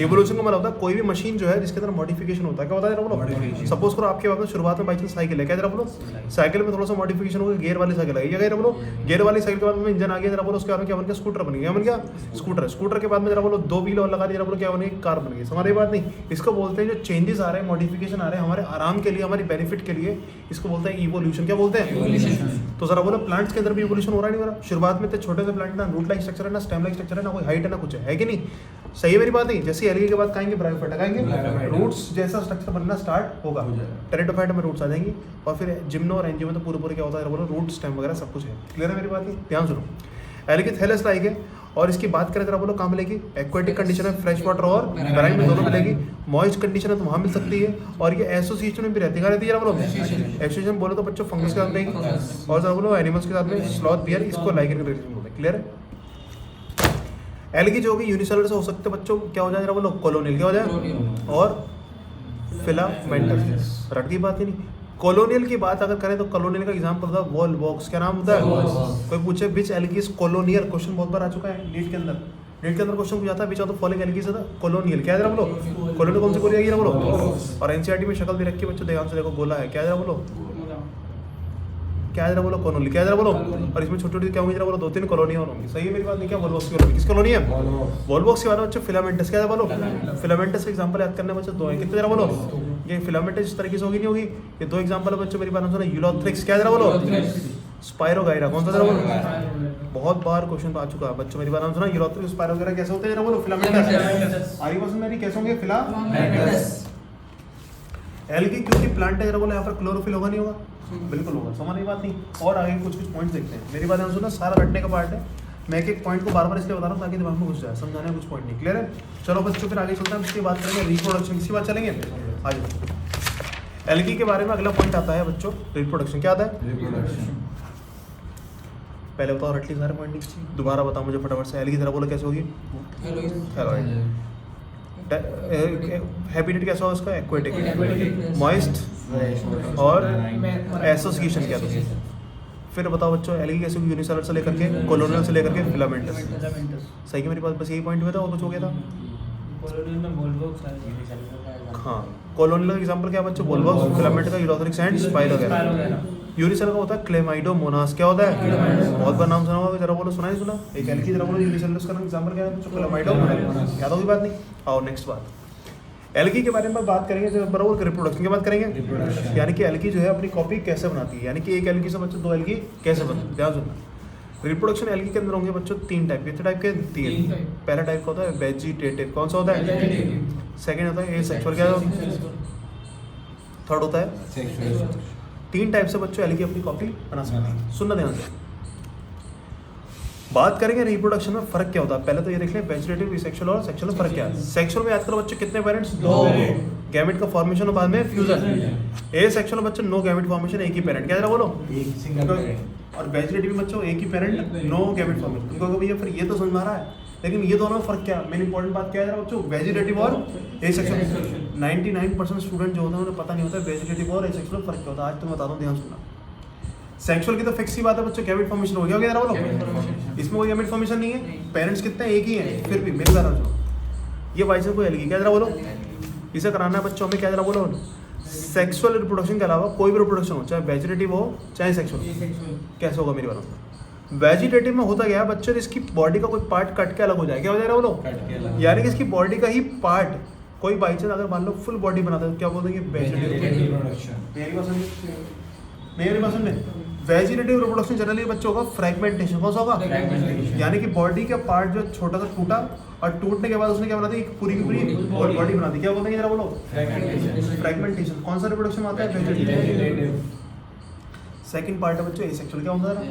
इवोल्यूशन का मतलब होता है कोई भी मशीन जो है जिसके अंदर मॉडिफिकेशन होता है। क्या होता है बोलो? सपोज करो आपके पास में शुरुआत में बाई चांस साइकिल है, क्या जरा बोलो? साइकिल में थोड़ा सा मॉडिफिकेशन हो गया, गियर वाली साइकिल आई, क्या बोलो? गियर वाली साइकिल के बाद में इंजन आ गया, जरा बोलो उसके बाद में क्या बन गया? स्कूटर बन गया। बन गया स्कूटर। स्कूटर के बाद में जरा बोलो 2 व्हील और लगा दिया, जरा बोलो क्या बन गई? कार बन गई। हमारी बात नहीं, इसको बोलते हैं जो चेंजेस आ रहे हैं, मॉडिफिकेशन आ रहे हैं हमारे आराम के लिए, हमारी बेनिफिट के लिए, इसको बोलते हैं इवोल्यूशन। क्या बोलते हैं? तो जरा बोलो प्लांट्स के अंदर भी इवोल्यूशन हो रहा नहीं हो रहा? शुरुआत में तो छोटे से प्लांट ना रूट लाइक स्ट्रक्चर है, ना स्टेम लाइक स्ट्रक्चर है, ना कोई हाइट है, ना कुछ है कि नहीं? सही है मेरी बात नहीं? जैसे एल्गी के बाद कहेंगे ब्रायोफाइटा, कहेंगे रूट्स जैसा स्ट्रक्चर बनना स्टार्ट होगा, टेरिडोफाइटा में रूट्स आ जाएंगी, और फिर जिम्नो और एंजियो में तो पूरे क्या होता है बोलो? रूट स्टेम वगैरह सब कुछ है। क्लियर है मेरी बात? ध्यान सुनो, एल्गी थैलस लाइक है, और इसकी बात करें जरा बोलो कहाँ मिलेगी? एक्वेटिक कंडीशन है, फ्रेश वाटर और मैराइन में दोनों मिलेगी। मॉइस्ट कंडीशन है तो वहाँ मिल सकती है, और ये एसोसिएशन में भी रहती है। जरा बोलो एसोसिएशन बोलो तो बच्चों फंगस के साथ रहेगी, और जरा बोलो एनिमल्स के साथ में स्लॉथ, बियर, इसको लाइकेन के रिलेशन बोलते हैं। क्लियर है? एल्गी जो होगी यूनिसेलुलर से हो सकते बच्चों, क्या हो जाए जरा बोलो? कॉलोनियल। क्या हो जाए? और फिलामेंटस। रट की बात ही नहीं। कॉलोनियल की बात अगर करें तो कॉलोनियल का एग्जांपल होता है वॉलवॉक्स। क्या नाम होता है? कोई पूछे विच एल्गी इज कॉलोनियल, क्वेश्चन बहुत बार आ चुका है नीट के अंदर। नीट के अंदर क्वेश्चन पूछा था which of the following algae is colonial. क्या जरा बोलो? कॉलोनियल कौन सी बोली जाएगी जरा बोलो? और एनसीईआरटी में शक्ल भी रखी बच्चों, ध्यान से देखो, गोला है। क्या जरा बोलो? क्या जरा बोलो? कॉलोनी। क्या जरा बोलो? और इसमें छोटी छोटी क्या होंगी जरा बोलो? 2-3 कॉलोनी और होंगी। सही है मेरी बात नहीं? क्या वॉलवॉक्स की कॉलोनी? किस कॉलोनी है? वॉलवॉक्स के बाद बच्चों फिलामेंटस। क्या जरा बोलो? फिलामेंटस का एग्जांपल याद करने बच्चों 2 है। कितने जरा बोलो? ये फिलामेंटस इस तरीके से होगी नहीं होगी? ये 2 एग्जांपल है बच्चों, मेरी बात सुनो। यूलोथ्रिक्स। क्या जरा बोलो? स्पाइरोगाइरा। कौन सा जरा बोलो? बहुत बार क्वेश्चन आ चुका है बच्चों, मेरी बात सुना। यूलोथ्रिक्स स्पाइरोगाइरा कैसे होते हैं जरा बोलो? फिलामेंटस। आरी पसंद मेरी कैसे होंगे? फिलामेंटस। एल्गी क्योंकि प्लांट है जरा बोलो, यहाँ पर क्लोरोफिल होगा नहीं होगा? बिल्कुल होगा। समझ नहीं बात नहीं? और आगे कुछ पॉइंट्स देखते हैं। मेरी बात सुना, सारा रटने का पार्ट है, मैं एक पॉइंट को बार बार इसलिए बता रहा हूँ ताकि दिमाग में घुस जाए, समझाने कुछ पॉइंट नहीं। क्लियर है? चलो बच्चों फिर आगे चलते हैं, इसकी बात करेंगे रिप्रोडक्शन। किसी बात चलेंगे आज? एल्गी के बारे में अगला पॉइंट आता है बच्चों रिप्रोडक्शन। क्या आता है? रिप्रोडक्शन। पहले बताओ रट ली सारे पॉइंट, दोबारा बताओ मुझे फटाफट से। एल्गी जरा बोलो कैसे होगी? थैलॉइड। हैबिटेट कैसा होगा उसका? एक्वेटिक, मॉइस्ट, और एसोसिएशन क्या था? फिर बताओ बच्चों एल्गी कैसे होगी? यूनिसेलुलर से लेकर के, कॉलोनियल से लेकर के फिलामेंटस। सही है मेरी बात? बस यही पॉइंट हुआ था, और कुछ हो गया था? हाँ, कॉलोनियल का एग्जांपल क्या बच्चों? वॉलवॉक्स, फिलामेंट का यूलोथ्रिक्स एंड स्पाइरोगाइरा। यूनिसेलुलर का होता है क्लेमाइडोमोनास। क्या होता है? बहुत बार नाम सुना होगा, जरा बोलो सुना ही सुना। एक एल्गी जरा बोलो यूनिसेलुलर का एग्जांपल क्या है? क्लेमाइडोमोनास। याद होगी बात नहीं? आओ नेक्स्ट बात, एल्गी के बारे में बात करेंगे जब बराबर रिप्रोडक्शन की बात करेंगे, यानी कि एल्गी जो है अपनी कॉपी कैसे बनाती है, यानी कि एक एल्गी से बच्चों 2 एल्गी कैसे बनती है। ध्यान सुनना, रिप्रोडक्शन एल्गी के अंदर होंगे बच्चों 3 टाइप। कितने टाइप के? 3। पहला टाइप का होता है वेजिटेटिव। कौन सा होता है? सेकंड होता है एसेक्सुअल। क्या होता है? थर्ड होता है। 3 टाइप से बच्चों एल्गी अपनी कॉपी बना सकते हैं। सुनना ध्यान से, बात करेंगे रिप्रोडक्शन में फर्क क्या होता है। पहले तो ये देख लें वेजिटेटिव, एसेक्सुअल और सेक्सुअल में फर्क क्या है। सेक्सुअल में याद करो बच्चों कितने पेरेंट्स? 2 गैमेट का फॉर्मेशन और बाद में फ्यूजन। एसेक्सुअल में बच्चों नो गैमेट फॉर्मेशन, एक ही पेरेंट। क्या जरा बोलो? और वेजिटेटिव में बच्चों एक ही पेरेंट, नो गैमेट फॉर्मेशन। उनको भैया फिर ये तो समझ में आ रहा है, लेकिन ये दोनों में फर्क क्या है? मेन इंपॉर्टेंट बात क्या है बच्चों? वेजिटेटिव और एसेक्सुअल। 99% स्टूडेंट जो होते हैं उन्हें पता नहीं होता वेजिटेटिव और एसेक्सुअल फर्क क्या होता है। आज तो मैं बता दूं, ध्यान सुनना। सेक्सुअल की तो फिक्स ही बात है बच्चों, गैमेट फॉर्मेशन हो गया जरा बोलो। इसमें कोई गैमेट फॉर्मेशन नहीं है, पेरेंट्स कितने? एक ही हैं। फिर भी मेरे जरा सुनो, ये बाइस को एल्गी। क्या जरा बोलो? इसे कराना है बच्चों हमें। क्या जरा बोलो? सेक्सुअल रिप्रोडक्शन के अलावा कोई भी रिप्रोडक्शन हो, चाहे वेजिटेटिव हो चाहे सेक्सुअल, कैसे होगा मेरी बात? वेजिटेटिव में होता गया बच्चों इसकी बॉडी का कोई पार्ट कट के अलग हो जाए। क्या हो जाएगा बोलो? यानी कि इसकी बॉडी का ही पार्ट कोई बाई चांस अगर मान लो फुल बॉडी बनाता है तो क्या बोलेंगे? Vegetative reproduction. मेरी बात सुन, वेजिटेटिव रिप्रोडक्शन जनरली बच्चों होगा फ्रैगमेंटेशन। कौन सा होगा? यानी कि बॉडी का पार्ट जो छोटा सा टूटा, और टूटने के बाद उसने क्या बना दी? पूरी की पूरी बॉडी बना दी। क्या बोलते हैं जरा बोलो? फ्रैगमेंटेशन। कौन सा रिप्रोडक्शन आता है? वेजिटेटिव। सेकंड पार्ट है बच्चों एसेक्सुअल। क्या होता है?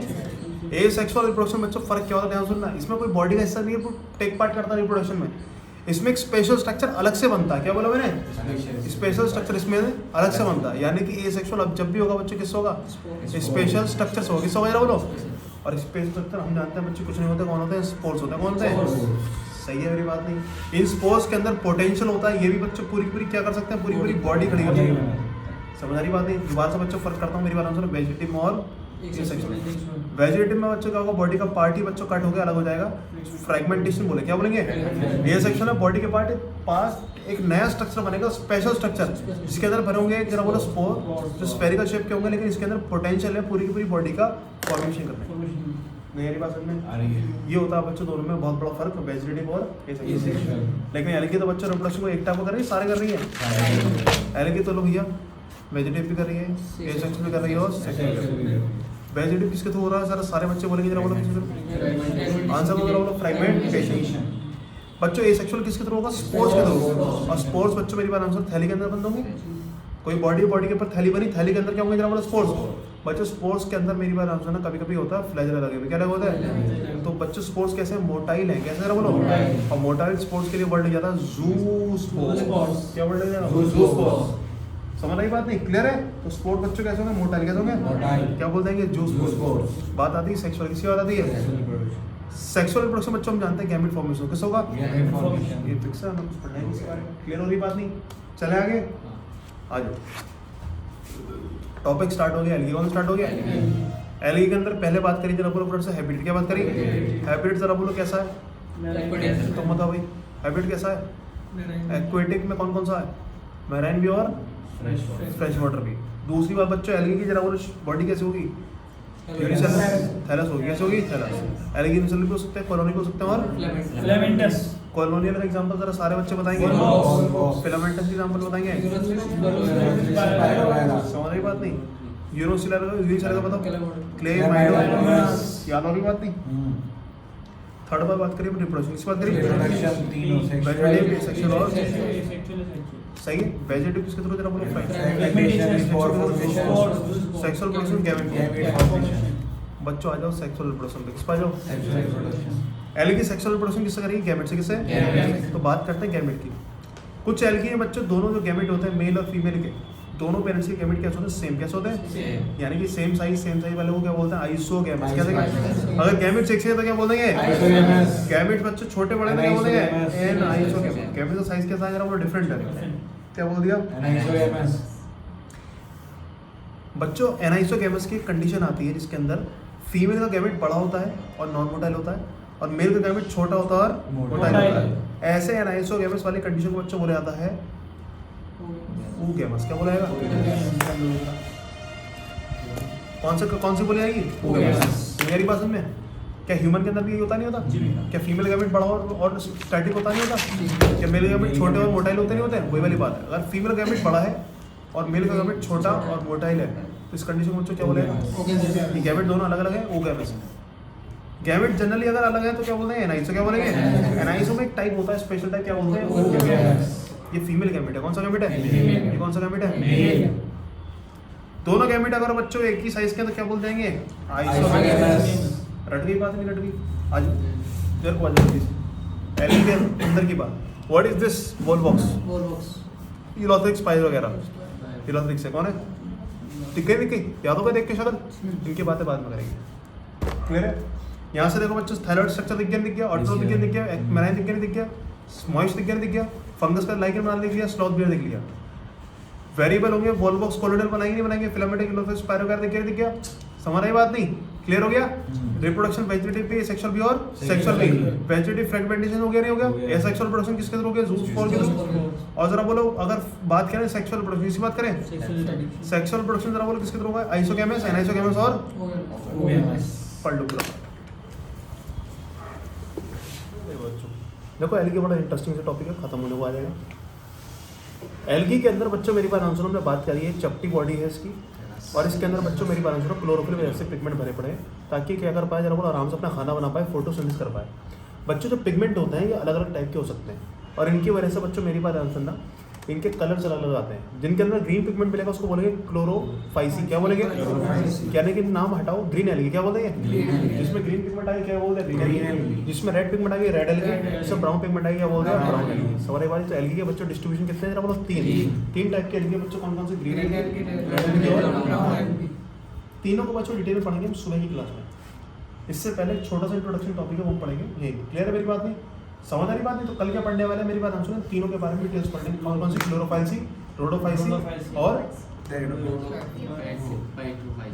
एसेक्सुअल रिप्रोडक्शन बच्चों फर्क क्या होता है? ध्यान सुनना, इसमें कोई बॉडी का हिस्सा नहीं है, टेक पार्ट करता है रिप्रोडक्शन में। इसमें एक स्पेशल स्ट्रक्चर अलग से बनता है। क्या बोला मैंने? स्पेशल स्ट्रक्चर इसमें अलग से बनता है, यानी कि एसेक्सुअल अब जब भी होगा बच्चों किससे होगा? स्पेशल स्ट्रक्चर से होगा। किससे होगा जरा बोलो? और स्पेशल स्ट्रक्चर हम जानते हैं बच्चे कुछ नहीं होते, कौन होते हैं? स्पोर्स होते हैं। कौन होते हैं? सही है, मेरी बात नहीं। इन स्पोर्स के अंदर पोटेंशियल होता है, ये भी बच्चे पूरी पूरी क्या कर सकते हैं? पूरी पूरी बॉडी खड़ी कर सकते हैं। समझ आ रही बात नहीं? दोबारा से बच्चों फर्क करता हूँ मेरी बात आंसर वेजिटेटिव में और वेजिटेटिव में बच्चों का होगा बॉडी का पार्ट ही बच्चों कट होकर अलग हो जाएगा, फ्रेगमेंटेशन बोले। क्या बोलेंगे? ये सेक्शन है बॉडी के पार्ट एक नया स्ट्रक्चर बनेगा, स्पेशल स्ट्रक्चर, जिसके अंदर भरे होंगे जरा बोलो स्पोर, जो स्फेरिकल शेप के होंगे, लेकिन इसके अंदर पोटेंशियल है पूरी की पूरी बॉडी का फॉर्मेशन करने। नहीं बात समझ में आ रही है? ये होता है बच्चों दोनों में बहुत बड़ा फर्क, वेजिटेटिव और एसेक्सुअल। लेकिन एलगी तो बच्चों रिप्रोडक्शन को एक टाइप कर रही है, सारे कर रही है। एलगी तो लो भैया वेजिटेटिव भी कर रही है, एसेक्सुअल भी कर रही है और सेक्सुअल भी कर रही है। वेजिटेटिव किसके थ्रू हो रहा है सर? सारे बच्चे बोलेंगे जरा बोलो आंसर बोलो फ्रैगमेंटेशन। बच्चों एसेक्सुअल किसके थ्रू होगा? स्पोर्स के थ्रू। और स्पोर्स बच्चों मेरी बात आंसर थैली के अंदर बंद होंगे। कोई बॉडी के ऊपर थैली बनी, थैली के अंदर क्या होंगे जरा बोलो? स्पोर्स। बच्चों स्पोर्स के अंदर मेरी बात आंसर ना कभी कभी होता है फ्लैजेला लगे हुए। क्या लगा होता है? तो बच्चों स्पोर्स कैसे? मोटाइल है। कैसे जरा बोलो? और मोटाइल स्पोर्स के लिए वर्ड लिया था जू स्पोर्स। क्या वर्ड लिया था? जू स्पोर्स। समझ रही बात नहीं? क्लियर है? तो स्पोर्ट बच्चों कैसे होंगे? मोटाइल। कैसे होंगे? क्या बोल देंगे? जू स्पोर्स। बात आती है सेक्सुअल। किसकी बात आती है? सेक्सुअल रिप्रोडक्शन बच्चों हम जानते हैं गैमेट फॉर्मेशन किस होगा? ये फिक्स है, हम पढ़ेंगे इसके बारे में। क्लियर हो रही बात नहीं? चले आगे आ जाओ। टॉपिक स्टार्ट हो गया, एलगी कौन स्टार्ट हो गया? एलगी के अंदर पहले बात करी जरा बोलो से हैबिटेट। क्या बात करी? हैबिटेट जरा बोलो कैसा है? तो बताओ भाई हैबिटेट कैसा है? एक्वेटिक में कौन कौन सा है? मैराइन भी और फ्रेश वाटर भी। दूसरी बात बच्चों एलगी की जरा बोलो बॉडी कैसे होगी? थैलस होगी। कैसे होगी? थैलस। एलगी यूनिसेलुलर भी हो सकते हैं, कॉलोनिक हो सकते हैं और फिलामेंटस। कॉलोनियल का एग्जांपल जरा सारे बच्चे बताएंगे। फिलामेंटस की एग्जांपल बताएंगे। समझ रही बात नहीं? यूनिसेलुलर का बताओ। क्ले माइडोमस। याद हो रही बात नहीं? थर्ड बात करिए रिप्रोडक्शन की बात करिए। वेजिटेटिव सेक्सुअल और सही है। वेजिटेटिव किसके थ्रू जरा बोलो? Sexual production gamete. बच्चों आ जाओ सेक्सुअल रिप्रोडक्शन पे। किस पे आ जाओ? एलगी सेक्सुअल रिप्रोडक्शन किससे करेगी? गैमेट से। किससे? तो बात करते हैं गैमेट की। कुछ एलगी है बच्चों दोनों जो गैमेट होते हैं मेल और फीमेल के, दोनों पेरेंट्स के गैमेट कैसे होते हैं? सेम। कैसे होते हैं? यानी कि सेम साइज वाले को क्या बोलते हैं? आइसोगैमेट्स। क्या देंगे? अगर गैमेट्स एक से तो क्या बोल देंगे? गैमेट्स बच्चों छोटे बड़े तो क्या बोलेंगे? एन आइसोगैमेट। गैमेट का साइज कैसा है जरा वो डिफरेंट है। क्या बोल दिया? एनाइसोगैमस। बच्चों एनाइसोगैमस की कंडीशन आती है जिसके अंदर फीमेल का गैमेट बड़ा होता है और नॉन मोटाइल होता है, और मेल का गैमेट छोटा होता है और मोटाइल होता है। ऐसे एनाइसोगैमस वाली कंडीशन को बच्चों बोला जाता है oogamous। क्या बोला जाएगा? कौन सी बोली जाएगी? oogamous। मेरी बात समझ में? क्या ह्यूमन के अंदर भी यही होता नहीं होता? क्या फीमेल गैमेट बड़ा और स्टैटिक होता नहीं होता? क्या मेल गैमेट छोटे और मोटाइल होते नहीं होते? वही वाली बात है। अगर फीमेल गैमेट बड़ा है और मेल का गैमेट छोटा और मोटाइल है तो इस कंडीशन को बच्चों क्या बोलेगा? कि गैमेट दोनों अलग अलग है, oogamous। गैमेट जनरली अगर अलग है तो क्या बोलते हैं? एनाइसो। क्या बोलेंगे? एनाइसो में एक टाइप होता है स्पेशल टाइप, क्या बोलते हैं? oogamous। ये फीमेल गैमेट है। कौन सा गैमेट है? ये कौन सा गैमेट है? दोनों गैमेट अगर बच्चों एक ही साइज के तो क्या बोल देंगे? आइसोगैमस। रट गई बात? नहीं रट गई? आज देर को आज एलगी के अंदर की बात। What is this? Volvox. Ulothrix स्पाइस वगैरह। यूलोथ्रिक से कौन है? दिख गई? याद होगा देख के शक्ल? इनकी बातें बाद में करेंगे। क्लियर है? यहाँ से देखो बच्चों थायराइड स्ट्रक्चर दिख गया, ऑर्टोनॉल दिख गया, मैराइन दिख गया, मॉइस्ट दिख गया, फंगस का लाइकेन बना दिख लिया, स्लॉथ बियर दिख लिया। वेरिएबल होंगे वॉल बॉक्स कोलोइडल बनाएंगे नहीं बनाएंगे? फिलामेंटिक यूलोथ्रिक स्पाइरोगार दिख गया। समझ रही बात नहीं? क्लियर हो गया? रिप्रोडक्शन वेजिटेटिव भी, सेक्सुअल भी और सेक्सुअल भी। वेजिटेटिव फ्रेगमेंटेशन हो गया नहीं हो गया? एसेक्सुअल प्रोडक्शन किसके थ्रू हो गया? ज़ूस्पोर के थ्रू। और जरा बोलो अगर बात करें सेक्सुअल प्रोडक्शन की बात करें, सेक्सुअल प्रोडक्शन जरा बोलो किसके थ्रू होगा? आइसोगैमस, एनाइसोगैमस और पढ़ लो पूरा। देखो एलगी बड़ा इंटरेस्टिंग से टॉपिक है, खत्म होने को आ जाएगा। एलगी के अंदर बच्चों मेरी बात आंसर हमने बात करी है, चपटी बॉडी है इसकी, और इसके अंदर बच्चों मेरी बात आंसर क्लोरोफिल वजह से पिगमेंट भरे पड़े हैं, ताकि क्या कर पाए जरा बोलो आराम से अपना खाना बना पाए, फोटोसिंथेसिस कर पाए। बच्चों जो पिगमेंट होते हैं ये अलग अलग टाइप के हो सकते हैं, और इनकी वजह से बच्चों मेरी बात आंसर ना इनके कलर्स अलग अलग आते हैं। जिनके अंदर ग्रीन पिगमेंट मिलेगा उसको बोलेंगे क्लोरोफाइसी। क्या बोलेंगे? कहने के नाम हटाओ, ग्रीन एल्गी। क्या बोलते हैं? जिसमें ग्रीन पिगमेंट आएगी क्या बोलते हैं? Green algae. जिसमें रेड पिगमेंट आएगी रेड एल्गी। जिसमें ब्राउन पिगमेंट आएगी क्या बोलते हैं? Brown algae. सवाल बात, तो एल्गी के बच्चों डिस्ट्रीब्यूशन कितने हैं? बोलो 3 टाइप के एल्गी के बच्चों। कौन कौन से? ग्रीन एल्गी, रेड एल्गी और ब्राउन एल्गी। तीनों को बच्चों डिटेल में पढ़ेंगे हम सुबह की क्लास में। इससे पहले एक छोटा सा इंट्रोडक्शन टॉपिक है वो पढ़ेंगे। ये क्लियर है मेरी बात? नहीं समझ आ रही बात? नहीं तो कल क्या पढ़ने वाला है मेरी बात हम सुने। तीनों के बारे में डिटेल्स पढ़ेंगे। कौन कौन सी? क्लोरोफाइसी, रोडोफाइसी और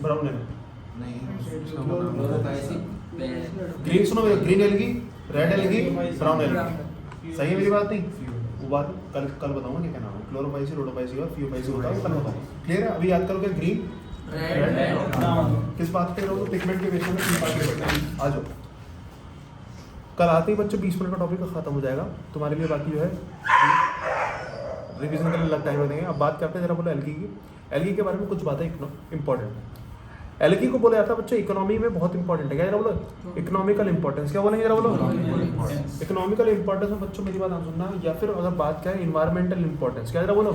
ब्राउन एल्गी। ग्रीन सुनो, green algae, red algae, brown algae. सही है मेरी बात? नहीं वो बात कल बताऊंगा क्या नाम है। क्लोरोफाइसी, रोडोफाइसी और फियोफाइसी होता है, कल बताऊंगा। क्लियर है? अभी याद करोगे ग्रीन, रेड, ब्राउन। किस बात पे रहोगे? पिगमेंट के बेस में 3 पार्ट के बेस। आ जाओ, कल आते ही बच्चों 20 मिनट का टॉपिक खत्म हो जाएगा तुम्हारे लिए। बाकी जो है रिवीजन करने अलग टाइम देंगे। अब बात करते हैं जरा बोलो एल्गी की। एल्गी के बारे में कुछ बातें इंपॉर्टेंट है। एल्गी को बोला जाता है बच्चों इकोनॉमी में बहुत इंपॉर्टेंट है। क्या जरा बोलो? Economical importance. क्या बोलेंगे जरा बोलो? इकोनॉमिकल इंपॉर्टेंस में बच्चों मेरी बात आप सुनना। या फिर अगर बात क्या है इन्वायरमेंटल इंपॉर्टेंस। क्या जरा बोलो?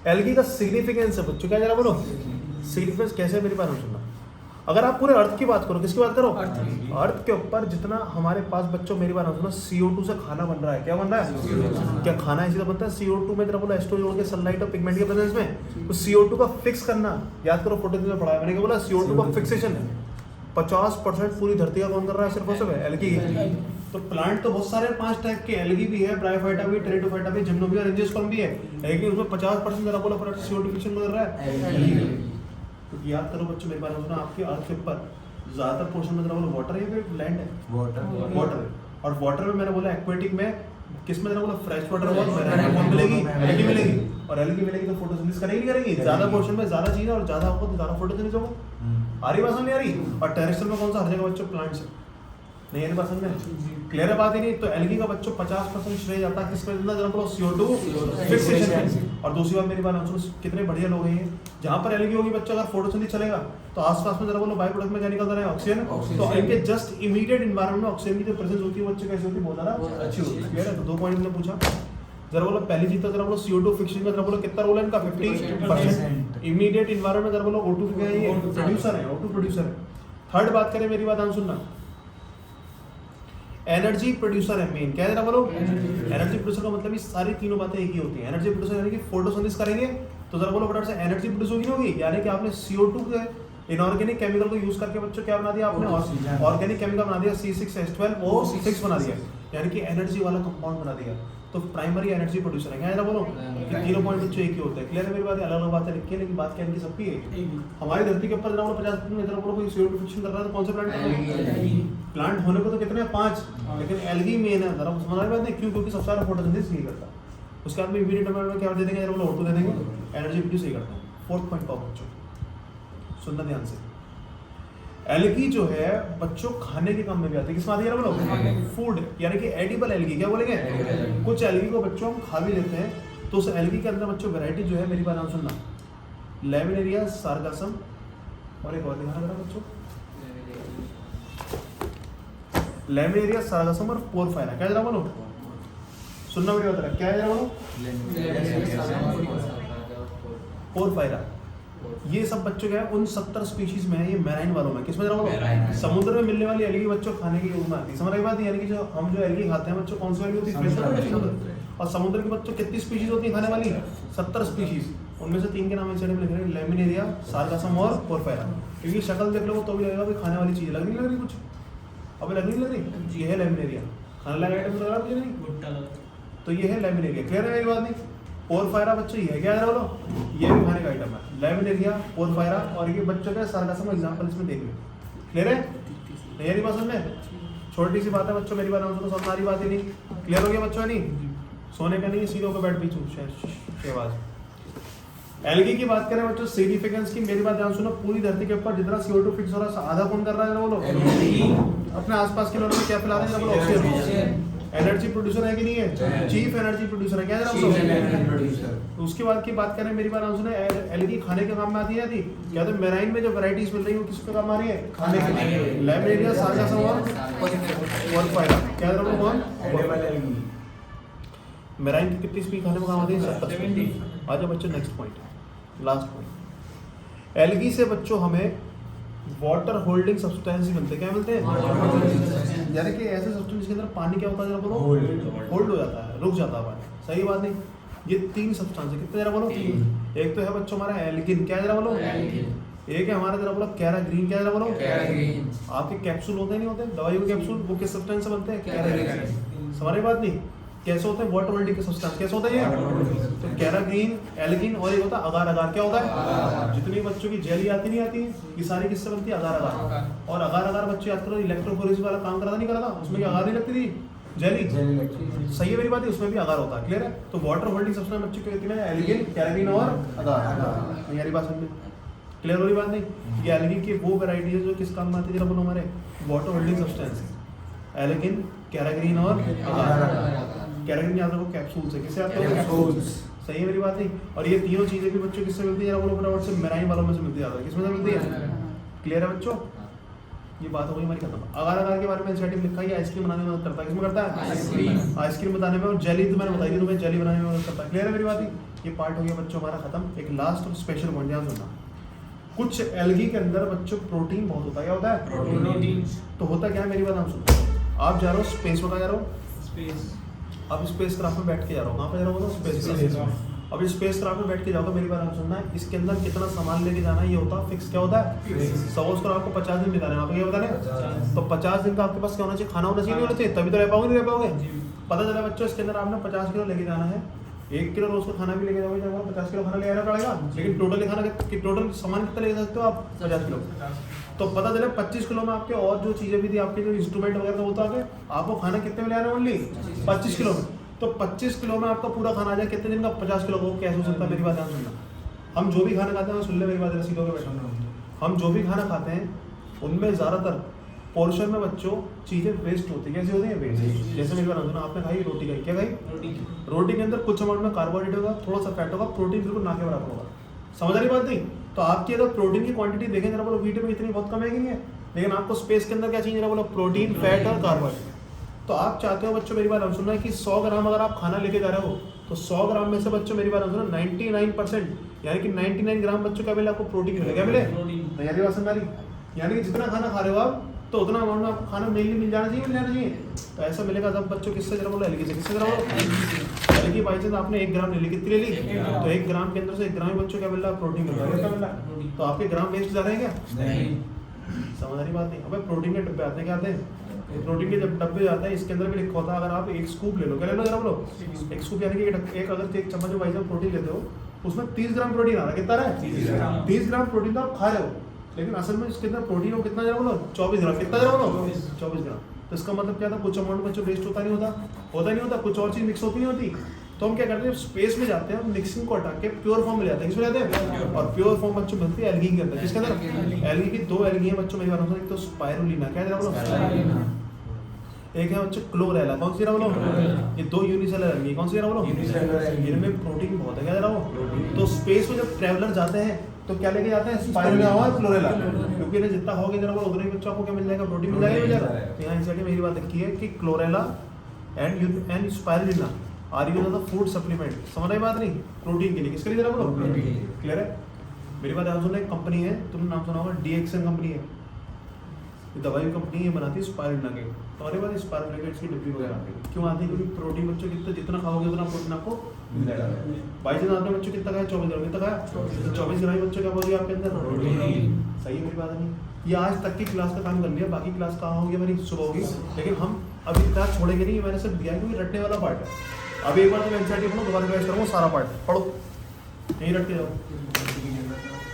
एल्गी का सिग्निफिकेंस है बच्चों। क्या जरा बोलो? सिग्निफिकेंस कैसे है मेरी बात हम सुनना। अगर आप पूरे अर्थ की बात करो, किसकी बात करो? अर्थ के ऊपर जितना हमारे पास बच्चों मेरी बात सुनो CO2 से खाना बन रहा है। क्या बन रहा है? क्या खाना इसी तरह बनता है? CO2 में जरा बोलो H2 जोड़ के सनलाइट और पिगमेंट के प्रेजेंस में तो CO2 का फिक्स करना। याद करो फोटोसिंथेसिस में पढ़ाया मैंने। क्या बोला? CO2 का फिक्सेशन है 50% पूरी धरती का कौन कर रहा है? सिर्फ सब है एल्गी। तो प्लांट तो बहुत सारे 5 टाइप के एल्गी भी है, ब्रायोफाइटा भी, टेरिडोफाइटा भी, जिम्नोबियम और एंजियोस्पर्म भी है। लेकिन उसमें 50% जरा बोलो CO2 फिक्सेशन कर रहा है। तो याद करो बच्चों मेरी बात सुनो, आपके अर्थ के ऊपर ज्यादातर पोर्शन में बोलो वाटर है या लैंड है? वाटर है। और वाटर में मैंने बोला एक्वेटिक में किस में बोला फ्रेश वाटर मिलेगी, एल्गी मिलेगी। और एल्गी मिलेगी तो फोटोसिंथेसिस करेगी नहीं करेगी? ज्यादा पोर्शन में ज्यादा चीज है और ज्यादा होगा तो ज्यादा फोटोसिंथेसिस होगा। आ रही बात नहीं आ रही? और टेरेस्ट्रियल में कौन सा? हर जगह बच्चों प्लांट्स है। नहीं है बात समझ में? क्लियर है बात ही नहीं? तो एल्गी का बच्चों 50% श्रेय जाता है किसमें? जरा बोलो CO2 फिक्सेशन में। और दूसरी बात मेरी बात सुनो, कितने बढ़िया लोग हैं जहाँ पर एल्गी होगी बच्चों अगर फोटोसिंथेसिस चलेगा तो आसपास में जरा बोलो बाय प्रोडक्ट में क्या निकलता है? ऑक्सीजन। तो इनके जस्ट इमीडिएट एनवायरनमेंट में ऑक्सीजन की जो प्रेजेंस होती है वो कैसी होती है? बहुत ज्यादा अच्छी होती है। क्लियर है? तो 2 पॉइंट मैंने पूछा। जरा बोलो पहली चीज तो जरा बोलो CO2 फिक्सेशन में जरा बोलो कितना रोल है इनका? 50%। इमीडिएट एनवायरनमेंट जरा बोलो O2 प्रोड्यूसर है, O2 प्रोड्यूसर है। थर्ड बात करें मेरी बात सुनना, एनर्जी प्रोड्यूसर है मेन। क्या है जरा बोलो? एनर्जी प्रोड्यूसर का मतलब ये सारी तीनों बातें एक ही होती हैं। एनर्जी प्रोड्यूसर यानी कि फोटोसिंथेसिस करेंगे तो जरा बोलो फटाफट से एनर्जी प्रोड्यूस होगी नहीं होगी? यानी कि आपने CO2 के इनऑर्गेनिक केमिकल को यूज करके बच्चों क्या बना दिया आपने? ऑर्गेनिक केमिकल बना दिया C6H12O6 बना दिया, यानी कि एनर्जी वाला कंपाउंड बना दिया। तो प्राइमरी एनर्जी प्रोड्यूसर है। क्या जरा बोलो? ये तीनों पॉइंट बच्चों एक ही होते हैं। क्लियर है मेरी बात? अलग अलग बातें लिखी है लेकिन बात क्या इनकी सबकी है। हमारी धरती के ऊपर जरा बोलो 50% में जरा बोलो कोई CO2 फिक्सेशन कर रहा है तो कौन सा प्लांट? प्लांट होने को तो कितने हैं? 5, लेकिन एल्गी मेन है। जरा समझ रही बात नहीं? क्यों? क्योंकि सबसे ज्यादा फोटोसिंथेसिस नहीं करता। उसके बाद में इमीडिएट एनवायरनमेंट में क्या दे देंगे? जरा बोलो O2 दे देंगे, एनर्जी प्रोड्यूस नहीं करता। 4th पॉइंट पाओ बच्चों, सुनना ध्यान से। एल्गी जो है बच्चों खाने के काम में भी आती है। किस में आती है? बोलो फूड, यानी कि एडिबल एल्गी। क्या बोलेंगे? कुछ एल्गी को बच्चों हम खा भी लेते हैं। तो उस एल्गी के अंदर बच्चों वैरायटी जो है मेरी बात नाम सुनना, लैमिनेरिया, सार्गासम और एक और दिखाना जरा बच्चों, लैमिनेरिया, सार्गासम और पोरफायरा। क्या जरा बोलो? सुनना मेरी बात। क्या है जरा बोलो? पोरफायरा। ये सब बच्चों क्या है उन 70 स्पीशीज में है, ये मैराइन वालों में। किसमें जरा बोलो? समुद्र में मिलने वाली एल्गी बच्चों खाने की यूज में आती है। समझ रही बात? यानी कि जो हम जो एल्गी खाते हैं बच्चों कौन सी एल्गी होती है? समुद्र। और समुद्र की बच्चों कितनी स्पीशीज होती है खाने वाली? 70 स्पीशीज। उनमें से 3 के नाम लिख रहे हैं, लैमिनेरिया, सार्गासम और पोरफायरा। क्योंकि शक्ल देख लो तो भी लगेगा कि खाने वाली चीज लग रही कुछ? अभी लग रही? ये है लैमिनेरिया। खाने लायक आइटम लग रहा है मुझे नहीं? तो ये है लैमिनेरिया। क्लियर है मेरी बात? नहीं पोरफायरा बच्चों ये है। क्या है बोलो? ये भी खाने का आइटम है। लैमिनेरिया, पोरफायरा और ये बच्चों का सार्गासम एग्जांपल इसमें देख लो। क्लियर है? नहीं आ रही बात समझ में? छोटी सी बात है बच्चों मेरी बात सुनो, समझ आ रही बात ही नहीं? क्लियर हो गया बच्चों? नहीं सोने का नहीं, सीधे होकर बैठ पीछू शेवाज। एल्गी की बात करें बच्चों सिग्निफिकेंस की, मेरी बात ध्यान सुनो। पूरी धरती के ऊपर जितना CO2 फिक्स हो रहा है आधा कौन कर रहा है? बोलो अपने आसपास के लोगों में क्या फैला रहे हैं? बोलो ऑक्सीजन। एनर्जी प्रोड्यूसर है कि नहीं है? चीफ एनर्जी प्रोड्यूसर है। क्या है? उसके बाद की बात करें मेरी बात सुने, एल्गी खाने के काम में आती है? क्या तो मेराइन में जो वैरायटीज मिल रही है वो किसके काम आ रही है? खाने के। लैमिनेरिया, सार्गासम और पोरफायरा। क्या मेराइन की कितनी स्पीड खाने में काम आती है? 70। आ जाओ बच्चों next point, last point. Algae से बच्चों हमें वाटर होल्डिंग सब्सटेंस मिलते हैं। क्या मिलते हैं? यानी कि ऐसे सब्सटेंस के अंदर पानी क्या होता है? जरा बोलो, होल्ड हो जाता है, रुक जाता है पानी। सही बात नहीं? ये 3 सब्सटेंस है, कितने? जरा बोलो। एक तो है बच्चों हमारा एल्गिन, क्या जरा बोलो? एक है हमारा जरा बोलो कैराग्रीन, क्या जरा बोलो? आपके कैप्सूल होते नहीं होते दवाइयों के कैप्सूल, वो किस सब्सटेंस से बनते हैं? कैराग्रीन। समझ बात नहीं? कैसे होते हैं? वाटर होल्डिंग के सब्सटेंस। कैसे होता है ये? तो कैराग्रीन, एल्गिन और ये होता है अगार अगार। क्या होता है? जितनी बच्चों की जेली आती नहीं आती ये सारी किससे बनती है? अगार अगार। और अगार अगार बच्चे याद करो इलेक्ट्रोफोरेसिस वाला काम करा नहीं करा था, उसमें अगार नहीं लगती थी जेली। सही है मेरी बात है? उसमें भी अगार होता है। क्लियर है? तो वाटर होल्डिंग सब्सटेंस बच्चों के कितने? एल्गिन, कैराग्रीन और अगार। मेरी बात समझ क्लियर हो रही बात नहीं? ये एल्गी की वो वैरायटी है जो किस काम में आती है? जरा बोलो हमारे वाटर होल्डिंग सब्सटेंस। एल्गिन, कैराग्रीन और अगार। कैराग्रीन याद रखो कैप्सूल से। किससे आते हैं? सही है मेरी बात नहीं? और ये तीनों चीजें भी बच्चों किससे मिलती है? जरा बोलो फटाफट से। मेराइन वालों में से मिलती है। किसमें से मिलती है? क्लियर है बच्चों? ये बात हो गई हमारी खत्म। अगार अगार के बारे में एनसीईआरटी में लिखा है आइसक्रीम बनाने में मदद करता है। किसमें करता है? आइसक्रीम बनाने में। और जेली तो मैंने बताई थी तुम्हें, जेली बनाने में मदद करता है। क्लियर है मेरी बात? ये पार्ट हो गया बच्चों हमारा खत्म। एक लास्ट और स्पेशल पॉइंट ध्यान सुनना। कुछ एल्गी के अंदर बच्चों प्रोटीन बहुत होता है। क्या होता है? प्रोटीन। तो होता क्या है मेरी बात आप सुनो। आप जा रहे हो स्पेस में, कहाँ जा रहे हो? स्पेस। अब स्पेस क्राफ्ट में बैठ के जा रहा हूँ। कहाँ पे जा रहा हूँ? Space craft. अब स्पेस क्राफ्ट में बैठ के जाओगे, मेरी बात आप सुनना है। इसके अंदर कितना सामान लेके जाना है ये होता है फिक्स। क्या होता है? सपोज करो आपको 50 दिन बिताने, वहाँ पे क्या होता है? तो 50 दिन का आपके पास क्या होना चाहिए? खाना होना चाहिए, नहीं होना चाहिए? तभी तो रह पाओगे, नहीं रह पाओगे? पता चला बच्चों इसके अंदर आपने 50 किलो लेके जाना है। 1 किलो रोज का खाना भी लेके जाओगे, जब 50 किलो खाना ले आना पड़ेगा। लेकिन टोटल खाना टोटल सामान कितना ले सकते हो आप? 50 किलो। तो पता चला 25 किलो में आपके और जो चीजें भी थी, आपके जो इंस्ट्रूमेंट वगैरह वो तो आगे आपको खाना कितने में ले आना? ओनली 25 किलो में। तो 25 किलो में आपका पूरा खाना आ जाए कितने दिन का? 50 किलो। वो कैसे हो सकता है? मेरी बात ध्यान सुनना। हम जो भी खाना खाते हैं, सुन ले मेरी बात, रसीदों पे बैठा। हम जो भी खाना खाते हैं उनमें ज़्यादातर पोर्शन में बच्चों चीज़ें वेस्ट होती है। कैसी होती है? वेस्ट। जैसे मेरी बात सुना, आपने खाई रोटी, खाई क्या खाई? रोटी के अंदर कुछ अमाउंट में कार्बोहाइड्रेट होगा, थोड़ा सा फैट होगा, प्रोटीन बिल्कुल ना के बराबर होगा। समझ रही बात नहीं? तो आपकी अगर प्रोटीन की क्वांटिटी देखें जरा बोलो, वीट में इतनी बहुत कम है कि नहीं है? लेकिन आपको स्पेस के अंदर क्या चाहिए? जरा बोलो प्रोटीन, फैट और कार्बोहाइड्रेट। तो आप चाहते हो बच्चों मेरी बात हम सुनना है कि 100 ग्राम अगर आप खाना लेके जा रहे हो तो 100 ग्राम में से बच्चों मेरी बात हम सुनो 99% यानी कि 99 ग्राम बच्चों क्या मिले? आपको प्रोटीन मिले। क्या मिले? यानी बात समझ। यानी कि जितना खाना खा रहे हो आप तो उतना अमाउंट में आपको खाना मेनली मिल जाना चाहिए, मिल जाना चाहिए। तो ऐसा मिलेगा जब बच्चों किससे? जरा बोलो एल्गी से। किससे? जरा बोलो एल्गी। बाई चांस आपने 1 ग्राम ले ली, कितनी ले ली? तो 1 ग्राम के अंदर से 1 ग्राम बच्चों क्या मिल रहा है? प्रोटीन मिल रहा है। क्या मिल रहा है? तो आपके ग्राम वेस्ट जा रहे हैं क्या? नहीं। समझ रही बात नहीं? अब प्रोटीन के डब्बे आते हैं, क्या आते हैं? प्रोटीन के जब डब्बे जाते हैं इसके अंदर भी लिखा होता है अगर आप 1 स्कूप ले लो। क्या ले लो? जरा बोलो 1 स्कूप यानी कि एक अगर 1 चम्मच भाई साहब प्रोटीन लेते हो उसमें 30 ग्राम प्रोटीन आ रहा है। कितना रहा है? 30 ग्राम प्रोटीन तो आप खा रहे हो, लेकिन असल में इसके अंदर प्रोटीन हो कितना? जरा बोलो 24 ग्राम। कितना? जरा बोलो 24 ग्राम। तो इसका मतलब क्या था? कुछ अमाउंट बच्चों वेस्ट होता नहीं होता? होता नहीं होता? कुछ और चीज़ मिक्स होती नहीं होती? तो हम क्या करते हैं? स्पेस में जाते हैं, मिक्सिंग को हटा के प्योर फॉर्म में जाते हैं। किसमें जाते हैं? और प्योर फॉर्म बच्चों मिलती है एल्गी के अंदर। किसके अंदर? एल्गी की 2 एल्गी है बच्चों मेरी बात सुनो। एक तो स्पाइरुलिना, क्या है? जरा बोलो। एक है बच्चों क्लोरेला। कौन सी? जरा बोलो। ये 2 यूनिसेलुलर एल्गी। कौन सी? जरा बोलो। इनमें प्रोटीन बहुत है। क्या? जरा बोलो। तो स्पेस में जब ट्रैवलर जाते हैं तो क्या लेके जाते हैं? स्पाइरुलिना और क्लोरेला। क्योंकि इन्हें जितना होगा जरा बोलो उतने ही बच्चों को क्या मिल जाएगा? प्रोटीन मिल जाएगा। तो यहाँ इंसर्ट मेरी बात लिखी है कि Chlorella and Spirulina are used as a food supplement. समझ रही बात नहीं? प्रोटीन के लिए। किसके लिए? जरा बोलो। क्लियर है मेरी बात? ध्यान सुनो। एक कंपनी है, तुमने नाम सुना होगा, DXN कंपनी है। ये दवाई कंपनी है, बनाती है स्पाइरुलिना के। तुम्हारे बाद स्पाइरुलिना की डिब्बी वगैरह आती है। क्यों आती है? क्योंकि प्रोटीन बच्चों जितना खाओगे उतना प्रोटीन आपको मिल जाएगा। बाई चांस आपने बच्चों कितना खाया? 24 ग्राम। कितना खाया? 24 ग्राम बच्चों क्या बोलिए आपके अंदर? सही है मेरी बात नहीं? ये आज तक की क्लास का काम कर लिया, बाकी क्लास कहाँ होगी हमारी? सुबह होगी। लेकिन हम अभी क्लास छोड़ेंगे नहीं, मैंने सिर्फ दिया है क्योंकि रटने वाला पार्ट है। अब एक बार तो एनसीईआरटी पढ़ो, दोबारा रिवाइज करूँगा सारा पार्ट पढ़ो, यहीं रट के जाओ।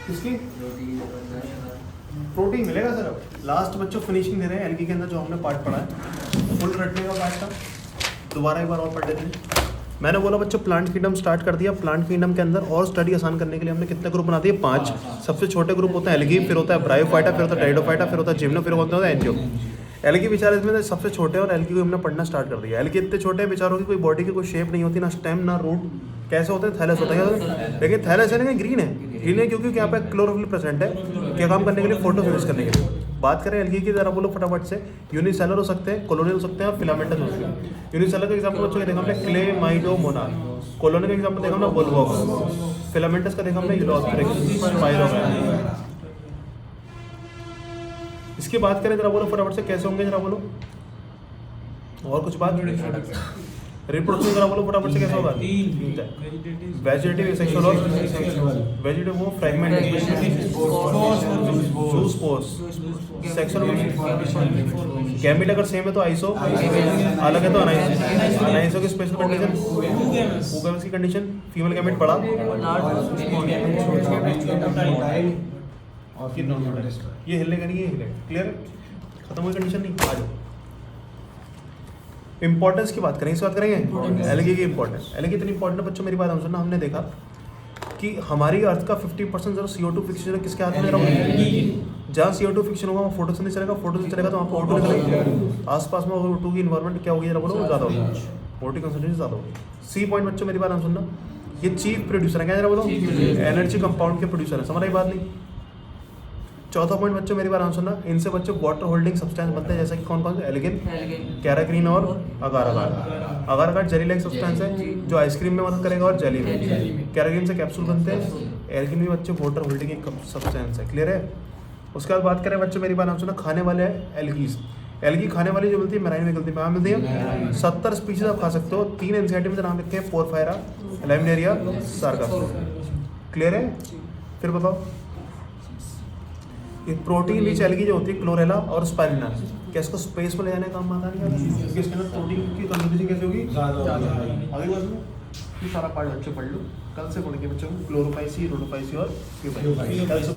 किसकी? प्रोटीन मिलेगा सर। अब लास्ट बच्चों फिनिशिंग दे रहे हैं एल्गी के अंदर जो हमने पार्ट पढ़ा है, फुल रटने का पार्ट था। दोबारा एक बार और पढ़ लेते हैं। मैंने बोला बच्चों प्लांट किंगडम स्टार्ट कर दिया। प्लांट किंगडम के अंदर और स्टडी आसान करने के लिए हमने कितने ग्रुप बना दिए? 5। सबसे छोटे ग्रुप होते हैं एल्गी, फिर होता है ब्रायोफाइटा, फिर होता है टेरिडोफाइटा, फिर होता है जिम्नो, फिर होता है एंजियो। एल्गी बेचारे इसमें सबसे छोटे और एल्गी को हमने पढ़ना स्टार्ट कर दिया। एल्गी इतने छोटे बेचारों की कोई बॉडी की कोई शेप नहीं होती, ना स्टेम ना रूट। कैसे होते हैं? थैलस होता है। लेकिन थैलस है ना ग्रीन है, ग्रीन है क्योंकि यहाँ पे क्लोरोफिल प्रेजेंट है। क्या काम करने के लिए? फोटोसिंथेसिस करने के लिए। बात करें एल्गी की, जरा बोलो फटाफट से। यूनिसेलर हो सकते हैं, कॉलोनियल हो सकते हैं और फिलामेंटस हो सकते हैं। यूनिसेलर का एग्जांपल बच्चों का देखा हमने क्लेमाइडोमोनास, कॉलोनियल का एग्जांपल देखा हमने वोल्वोक्स, फिलामेंटस का देखा हमने यूलोथ्रिक्स, स्पाइरोगैम। इसकी बात करें जरा बोलो फटाफट से कैसे होंगे, जरा बोलो। और कुछ बात, रिप्रोडक्शन जरा बोलो फटाफट से कैसे होगा। वेजिटेटिव, सेक्सुअल और वेजिटेटिव वो फ्रैगमेंट, जूस्पोर्स, सेक्सुअल गैमेट अगर सेम है तो आइसो, अलग है तो अनाइसो। अनाइसो की स्पेशल कंडीशन, ओगेम्स की कंडीशन, फीमेल गैमेट बड़ा, ये हिलने का नहीं, ये हिले। क्लियर, खत्म हुई कंडीशन नहीं। आ जाओ इंपॉर्टेंस की बात करें, इस बात करेंगे एलगी की इंपॉर्टेंस। एलगी इतनी इंपॉर्टेंट है बच्चों, मेरी बात हम सुनना। हमने देखा कि हमारी अर्थ का 50% जो CO2 फिक्शन है किसके हाथ में रहा। जहाँ CO2 फिक्शन होगा वहाँ फोटोसिंथेसिस चलेगा, फोटोसिंथेसिस चलेगा तो वहाँ पर O2 निकलेगा। आसपास में O2 की इन्वायरमेंट क्या होगी, जरा बोलो, ज़्यादा होगी, O2 कंसंट्रेशन ज़्यादा होगी। सी पॉइंट बच्चों मेरी बात हम सुनना, ये चीफ प्रोड्यूसर है, क्या जरा बोलो, एनर्जी कंपाउंड के प्रोड्यूसर है। समझ रही बात नहीं। चौथा पॉइंट बच्चों मेरी बात हम सुनना, इनसे बच्चों वाटर होल्डिंग सब्सटेंस बनते हैं, जैसे कि कौन कौन से, एल्गिन, कैराक्रीन और अगार अगार। अगार अगार जेली लाइक सब्सटेंस है जो आइसक्रीम में मदद करेगा और जेली में। कैराक्रीन से कैप्सूल बनते हैं, एल्गिन भी बच्चों वाटर होल्डिंग एक सब्सटेंस है। क्लियर है। उसके बाद बात करें बच्चों मेरी बात हम सुना, खाने वाले एल्गीज। एल्गी खाने वाली जो मिलती है मैराइन में मिलती है, मिलती है 70 स्पीशीज आप खा सकते हो। 3 एनसीईआरटी में नाम लिखे हैं, पोरफायरा, लैमिनेरिया, सार्गास। क्लियर है। फिर बताओ, ये प्रोटीन रिच एल्गी जो होती है क्लोरेला और स्पाइरुलिना, क्या इसको स्पेस में ले जाने का काम आता नहीं है, क्योंकि इसके अंदर प्रोटीन की कंसंट्रेशन कैसे होगी, आगे बात में ये सारा पार्ट बच्चे पढ़ लो। कल से पढ़ेंगे बच्चों को क्लोरोफाइसी, रोडोफाइसी और प्यूपाइसी।